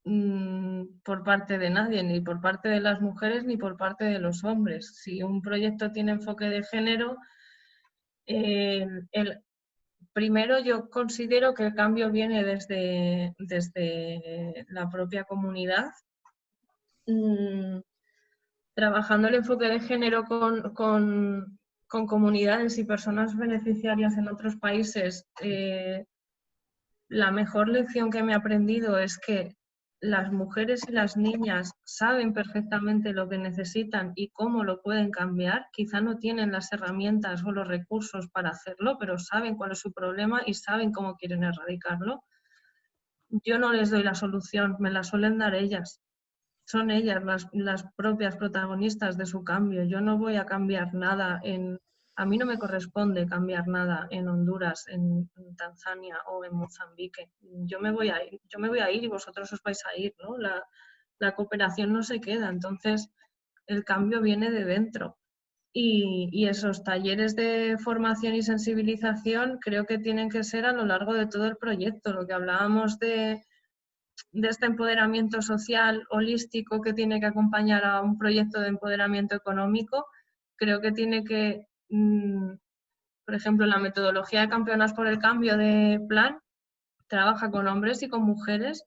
Speaker 2: por parte de nadie, ni por parte de las mujeres ni por parte de los hombres. Si un proyecto tiene enfoque de género, primero yo considero que el cambio viene desde la propia comunidad. Trabajando el enfoque de género con comunidades y personas beneficiarias en otros países, la mejor lección que me he aprendido es que las mujeres y las niñas saben perfectamente lo que necesitan y cómo lo pueden cambiar. Quizá no tienen las herramientas o los recursos para hacerlo, pero saben cuál es su problema y saben cómo quieren erradicarlo. Yo no les doy la solución, me la suelen dar ellas. Son ellas las propias protagonistas de su cambio. Yo no voy a cambiar nada a mí no me corresponde cambiar nada en Honduras, en Tanzania o en Mozambique. Yo me voy a ir y vosotros os vais a ir, ¿no? La cooperación no se queda, entonces el cambio viene de dentro. Y esos talleres de formación y sensibilización creo que tienen que ser a lo largo de todo el proyecto. Lo que hablábamos de este empoderamiento social holístico que tiene que acompañar a un proyecto de empoderamiento económico, creo que tiene que, por ejemplo, la metodología de Campeonas por el Cambio de Plan trabaja con hombres y con mujeres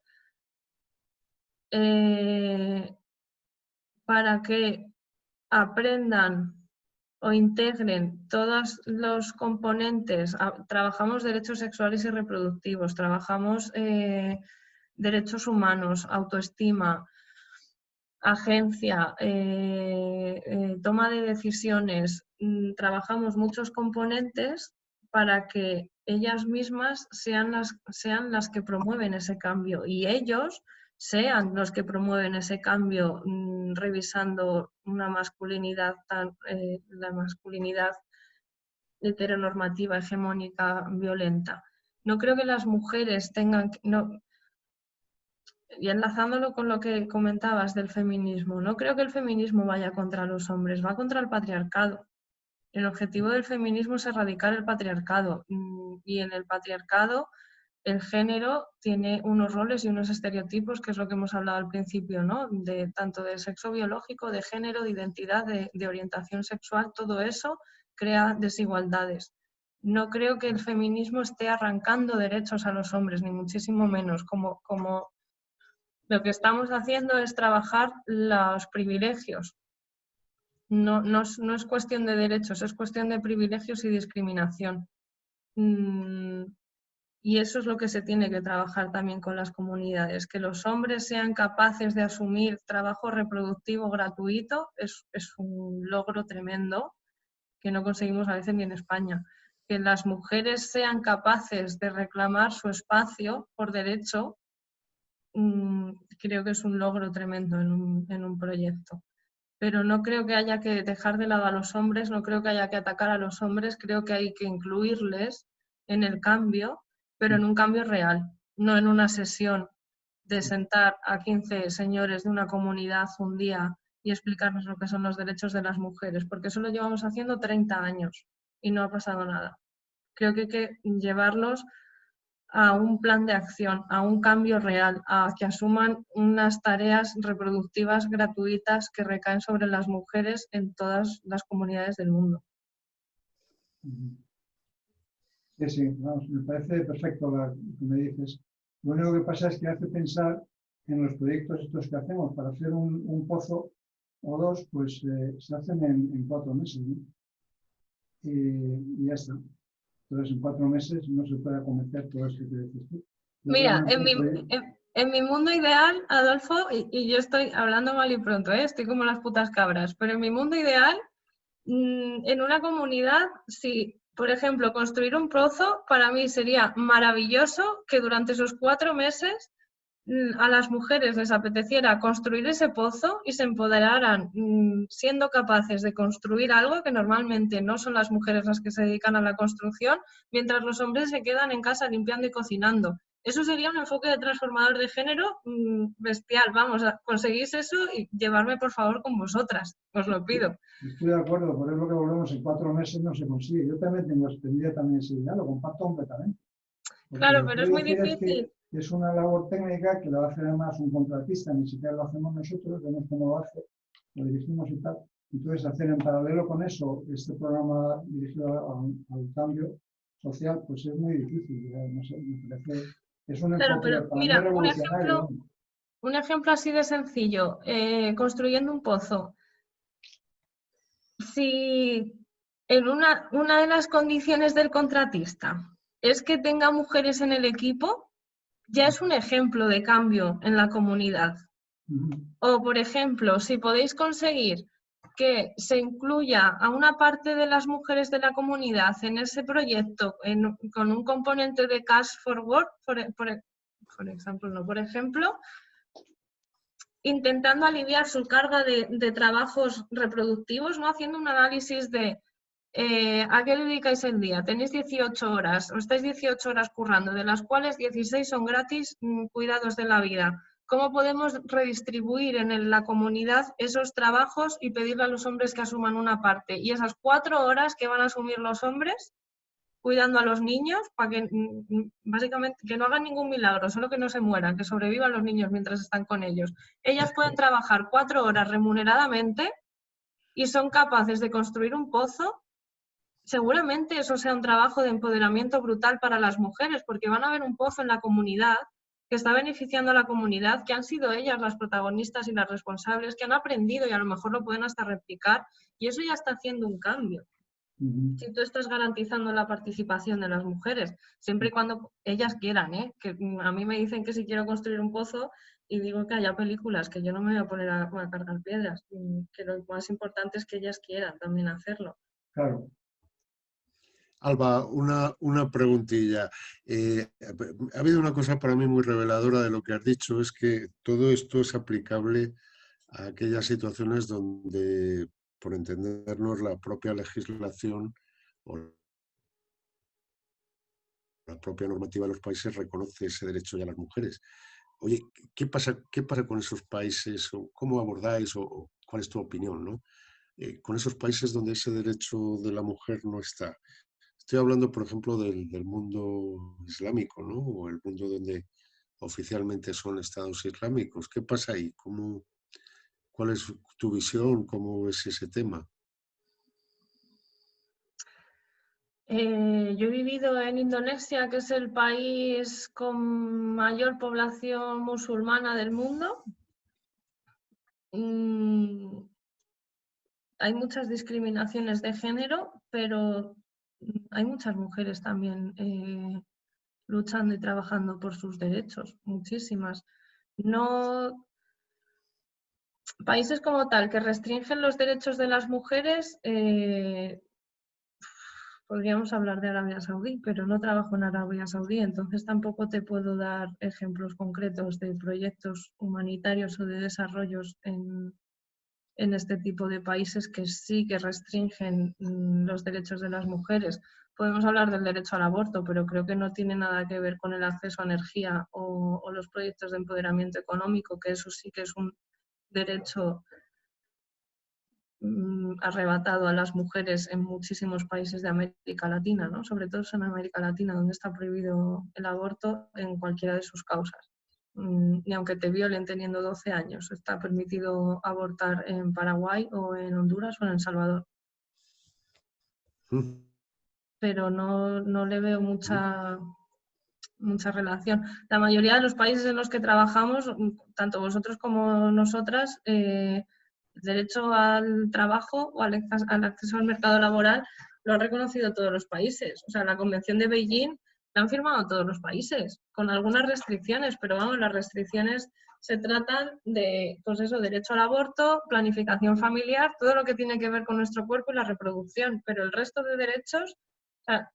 Speaker 2: para que aprendan o integren todos los componentes. Trabajamos derechos sexuales y reproductivos, trabajamos derechos humanos, autoestima, agencia, toma de decisiones. Trabajamos muchos componentes para que ellas mismas sean las que promueven ese cambio y ellos sean los que promueven ese cambio, revisando una masculinidad, la masculinidad heteronormativa, hegemónica, violenta. No creo que las mujeres tengan... Y enlazándolo con lo que comentabas del feminismo, no creo que el feminismo vaya contra los hombres, va contra el patriarcado. El objetivo del feminismo es erradicar el patriarcado y en el patriarcado el género tiene unos roles y unos estereotipos, que es lo que hemos hablado al principio, ¿no? Tanto de sexo biológico, de género, de identidad, de orientación sexual, todo eso crea desigualdades. No creo que el feminismo esté arrancando derechos a los hombres, ni muchísimo menos, como lo que estamos haciendo es trabajar los privilegios. No es cuestión de derechos, es cuestión de privilegios y discriminación. Y eso es lo que se tiene que trabajar también con las comunidades. Que los hombres sean capaces de asumir trabajo reproductivo gratuito es un logro tremendo que no conseguimos a veces ni en España. Que las mujeres sean capaces de reclamar su espacio por derecho, creo que es un logro tremendo en un proyecto. Pero no creo que haya que dejar de lado a los hombres, no creo que haya que atacar a los hombres, creo que hay que incluirles en el cambio, pero en un cambio real, no en una sesión de sentar a 15 señores de una comunidad un día y explicarnos lo que son los derechos de las mujeres, porque eso lo llevamos haciendo 30 años y no ha pasado nada. Creo que hay que llevarlos a un plan de acción, a un cambio real, a que asuman unas tareas reproductivas gratuitas que recaen sobre las mujeres en todas las comunidades del mundo.
Speaker 7: Sí, vamos, me parece perfecto lo que me dices. Lo único que pasa es que hace pensar en los proyectos estos que hacemos. Para hacer un pozo o dos, pues se hacen en 4 meses, ¿no? Y ya está. Entonces, en 4 meses no se puede acometer todo esto que dices tú.
Speaker 2: Mira, en mi mundo ideal, Adolfo, y yo estoy hablando mal y pronto, estoy como las putas cabras, pero en mi mundo ideal, en una comunidad, si, por ejemplo, construir un pozo, para mí sería maravilloso que durante esos 4 meses a las mujeres les apeteciera construir ese pozo y se empoderaran siendo capaces de construir algo que normalmente no son las mujeres las que se dedican a la construcción, mientras los hombres se quedan en casa limpiando y cocinando. Eso sería un enfoque de transformador de género bestial. Vamos, conseguís eso y llevarme por favor con vosotras, os lo pido.
Speaker 7: Estoy de acuerdo, por eso que volvemos en 4 meses no se consigue. Yo también tengo experiencia también ese idea, lo comparto completamente.
Speaker 2: Claro, pero es muy difícil.
Speaker 7: es una labor técnica que lo hace además un contratista, ni siquiera lo hacemos nosotros, vemos cómo lo hace, lo dirigimos y tal. Entonces, hacer en paralelo con eso este programa dirigido al cambio social, pues es muy difícil. No sé, me parece, es un
Speaker 2: Claro,
Speaker 7: enfoque
Speaker 2: pero
Speaker 7: para mí
Speaker 2: mira,
Speaker 7: revolucionario.
Speaker 2: un ejemplo así de sencillo, construyendo un pozo. Si en una de las condiciones del contratista es que tenga mujeres en el equipo, ya es un ejemplo de cambio en la comunidad. O, por ejemplo, si podéis conseguir que se incluya a una parte de las mujeres de la comunidad en ese proyecto con un componente de cash for work, por ejemplo, intentando aliviar su carga de trabajos reproductivos, ¿no? Haciendo un análisis de ¿a qué dedicáis el día? Tenéis 18 horas, o estáis 18 horas currando, de las cuales 16 son gratis, cuidados de la vida. ¿Cómo podemos redistribuir en la comunidad esos trabajos y pedirle a los hombres que asuman una parte? Y esas 4 horas que van a asumir los hombres cuidando a los niños, para que básicamente que no hagan ningún milagro, solo que no se mueran, que sobrevivan los niños mientras están con ellos. Ellas pueden trabajar 4 horas remuneradamente y son capaces de construir un pozo. Seguramente eso sea un trabajo de empoderamiento brutal para las mujeres, porque van a ver un pozo en la comunidad que está beneficiando a la comunidad, que han sido ellas las protagonistas y las responsables, que han aprendido y a lo mejor lo pueden hasta replicar, y eso ya está haciendo un cambio. Si tú estás garantizando la participación de las mujeres, siempre y cuando ellas quieran, ¿eh? Que a mí me dicen que si quiero construir un pozo y digo que haya películas, que yo no me voy a poner a cargar piedras, que lo más importante es que ellas quieran también hacerlo.
Speaker 7: Claro.
Speaker 1: Alba, una preguntilla. Ha habido una cosa para mí muy reveladora de lo que has dicho, es que todo esto es aplicable a aquellas situaciones donde, por entendernos, la propia legislación o la propia normativa de los países reconoce ese derecho ya a las mujeres. Oye, ¿qué pasa con esos países? ¿O cómo abordáis o cuál es tu opinión, ¿no? Con esos países donde ese derecho de la mujer no está. Estoy hablando, por ejemplo, del mundo islámico, ¿no? O el mundo donde oficialmente son estados islámicos. ¿Qué pasa ahí? ¿Cuál es tu visión? ¿Cómo ves ese tema?
Speaker 2: Yo he vivido en Indonesia, que es el país con mayor población musulmana del mundo. Hay muchas discriminaciones de género, pero hay muchas mujeres también luchando y trabajando por sus derechos, muchísimas. No, países como tal que restringen los derechos de las mujeres, podríamos hablar de Arabia Saudí, pero no trabajo en Arabia Saudí, entonces tampoco te puedo dar ejemplos concretos de proyectos humanitarios o de desarrollos en este tipo de países que sí que restringen los derechos de las mujeres. Podemos hablar del derecho al aborto, pero creo que no tiene nada que ver con el acceso a energía o los proyectos de empoderamiento económico, que eso sí que es un derecho arrebatado a las mujeres en muchísimos países de América Latina, ¿no? Sobre todo en América Latina, donde está prohibido el aborto en cualquiera de sus causas. Y aunque te violen teniendo 12 años, está permitido abortar en Paraguay o en Honduras o en El Salvador. Pero no le veo mucha relación. La mayoría de los países en los que trabajamos, tanto vosotros como nosotras, el derecho al trabajo o al acceso al mercado laboral lo han reconocido todos los países. O sea, la Convención de Beijing la han firmado todos los países, con algunas restricciones, pero vamos, las restricciones se tratan de, pues eso, derecho al aborto, planificación familiar, todo lo que tiene que ver con nuestro cuerpo y la reproducción, pero el resto de derechos, o sea,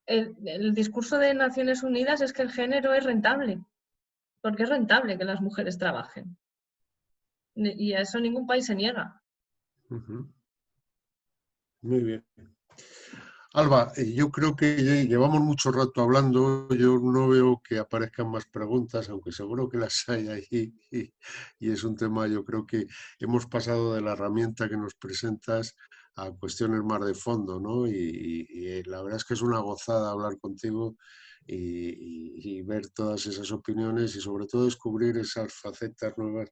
Speaker 2: el discurso de Naciones Unidas es que el género es rentable, porque es rentable que las mujeres trabajen. Y a eso ningún país se niega.
Speaker 1: Muy bien. Alba, yo creo que llevamos mucho rato hablando, yo no veo que aparezcan más preguntas, aunque seguro que las hay ahí, y es un tema, yo creo que hemos pasado de la herramienta que nos presentas a cuestiones más de fondo, ¿no? Y la verdad es que es una gozada hablar contigo y ver todas esas opiniones y sobre todo descubrir esas facetas nuevas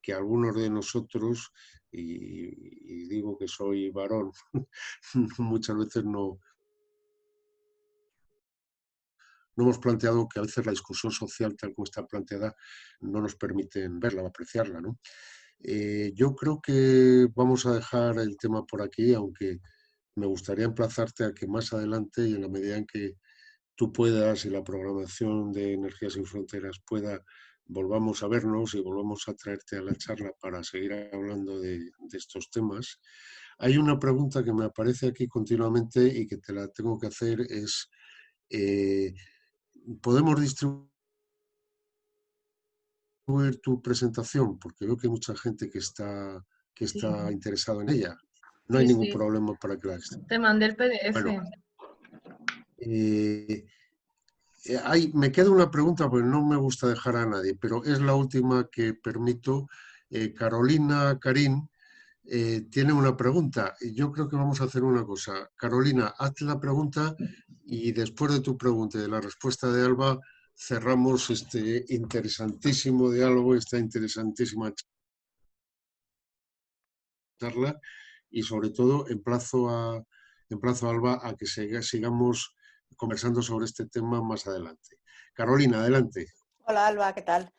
Speaker 1: que algunos de nosotros, y digo que soy varón, muchas veces no hemos planteado, que a veces la discusión social tal como está planteada no nos permiten verla o apreciarla, ¿no? Yo creo que vamos a dejar el tema por aquí, aunque me gustaría emplazarte a que más adelante y en la medida en que tú puedas y la programación de Energías Sin Fronteras pueda, volvamos a vernos y volvamos a traerte a la charla para seguir hablando de estos temas. Hay una pregunta que me aparece aquí continuamente y que te la tengo que hacer, es ¿podemos distribuir tu presentación? Porque veo que hay mucha gente que está
Speaker 2: Sí,
Speaker 1: interesado en ella. No hay
Speaker 2: sí,
Speaker 1: ningún
Speaker 2: sí.
Speaker 1: problema para que la...
Speaker 2: Te mandé el PDF.
Speaker 1: Bueno, me queda una pregunta, porque no me gusta dejar a nadie, pero es la última que permito. Carolina Karim tiene una pregunta. Yo creo que vamos a hacer una cosa. Carolina, hazte la pregunta y después de tu pregunta y de la respuesta de Alba, cerramos este interesantísimo diálogo, esta interesantísima charla y sobre todo emplazo a Alba a que sigamos conversando sobre este tema más adelante. Carolina, adelante.
Speaker 8: Hola Alba, ¿qué tal?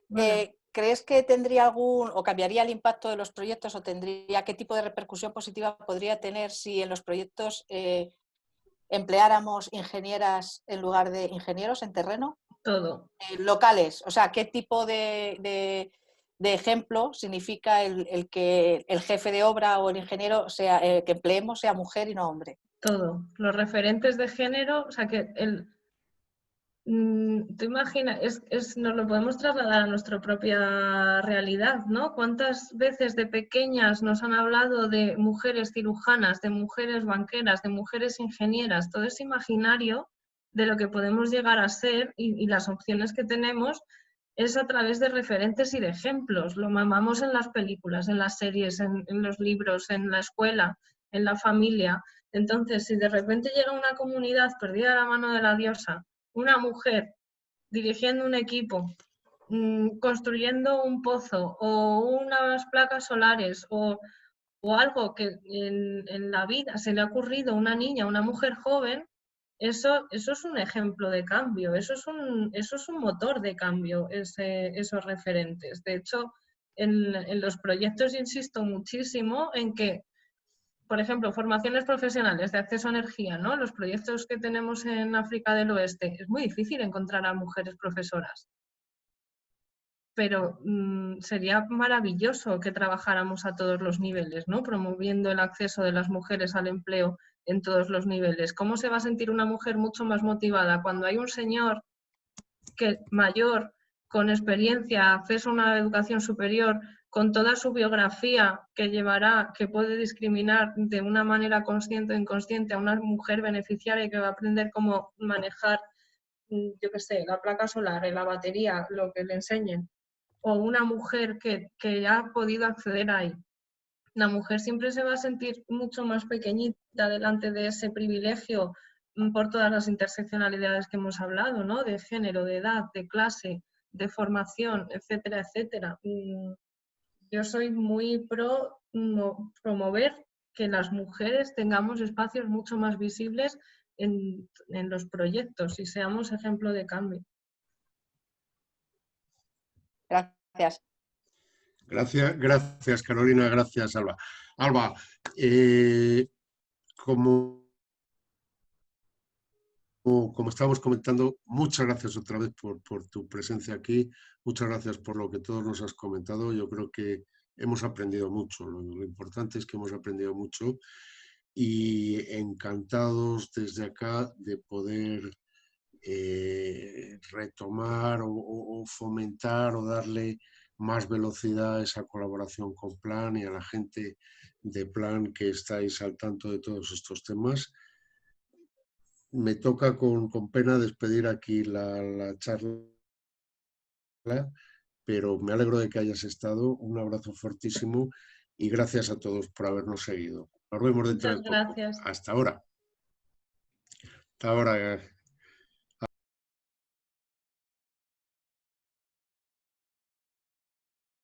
Speaker 2: Hola.
Speaker 8: ¿Crees que tendría algún o cambiaría el impacto de los proyectos o tendría qué tipo de repercusión positiva podría tener si en los proyectos empleáramos ingenieras en lugar de ingenieros en terreno?
Speaker 2: Todo.
Speaker 8: Locales, o sea, ¿qué tipo de ejemplo significa el que el jefe de obra o el ingeniero sea, que empleemos sea mujer y no hombre?
Speaker 2: Todo. Los referentes de género, o sea que tú imaginas, nos lo podemos trasladar a nuestra propia realidad, ¿no? ¿Cuántas veces de pequeñas nos han hablado de mujeres cirujanas, de mujeres banqueras, de mujeres ingenieras? Todo ese imaginario de lo que podemos llegar a ser y las opciones que tenemos es a través de referentes y de ejemplos. Lo mamamos en las películas, en las series, en los libros, en la escuela, en la familia. Entonces, si de repente llega una comunidad perdida de la mano de la diosa, una mujer dirigiendo un equipo, construyendo un pozo o unas placas solares o algo que en la vida se le ha ocurrido a una niña, a una mujer joven, eso es un ejemplo de cambio, eso es un motor de cambio, esos referentes. De hecho, en los proyectos insisto muchísimo en que, por ejemplo, formaciones profesionales de acceso a energía, ¿no? Los proyectos que tenemos en África del Oeste, es muy difícil encontrar a mujeres profesoras. Pero sería maravilloso que trabajáramos a todos los niveles, ¿no? Promoviendo el acceso de las mujeres al empleo en todos los niveles. ¿Cómo se va a sentir una mujer mucho más motivada cuando hay un señor mayor, con experiencia, acceso a una educación superior, con toda su biografía que llevará, que puede discriminar de una manera consciente o inconsciente a una mujer beneficiaria que va a aprender cómo manejar, yo qué sé, la placa solar, la batería, lo que le enseñen, o una mujer que ya ha podido acceder ahí? La mujer siempre se va a sentir mucho más pequeñita delante de ese privilegio por todas las interseccionalidades que hemos hablado, ¿no? De género, de edad, de clase, de formación, etcétera, etcétera. Yo soy muy pro promover que las mujeres tengamos espacios mucho más visibles en los proyectos y seamos ejemplo de cambio.
Speaker 8: Gracias.
Speaker 1: Gracias Carolina, gracias Alba. Alba, como estábamos comentando, muchas gracias otra vez por tu presencia aquí, muchas gracias por lo que todos nos has comentado. Yo creo que hemos aprendido mucho, lo importante es que hemos aprendido mucho y encantados desde acá de poder retomar o fomentar o darle más velocidad a esa colaboración con Plan y a la gente de Plan que estáis al tanto de todos estos temas. Me toca con pena despedir aquí la charla, pero me alegro de que hayas estado. Un abrazo fortísimo y gracias a todos por habernos seguido. Nos vemos dentro de poco.
Speaker 2: Muchas gracias.
Speaker 1: Hasta ahora. Hasta ahora.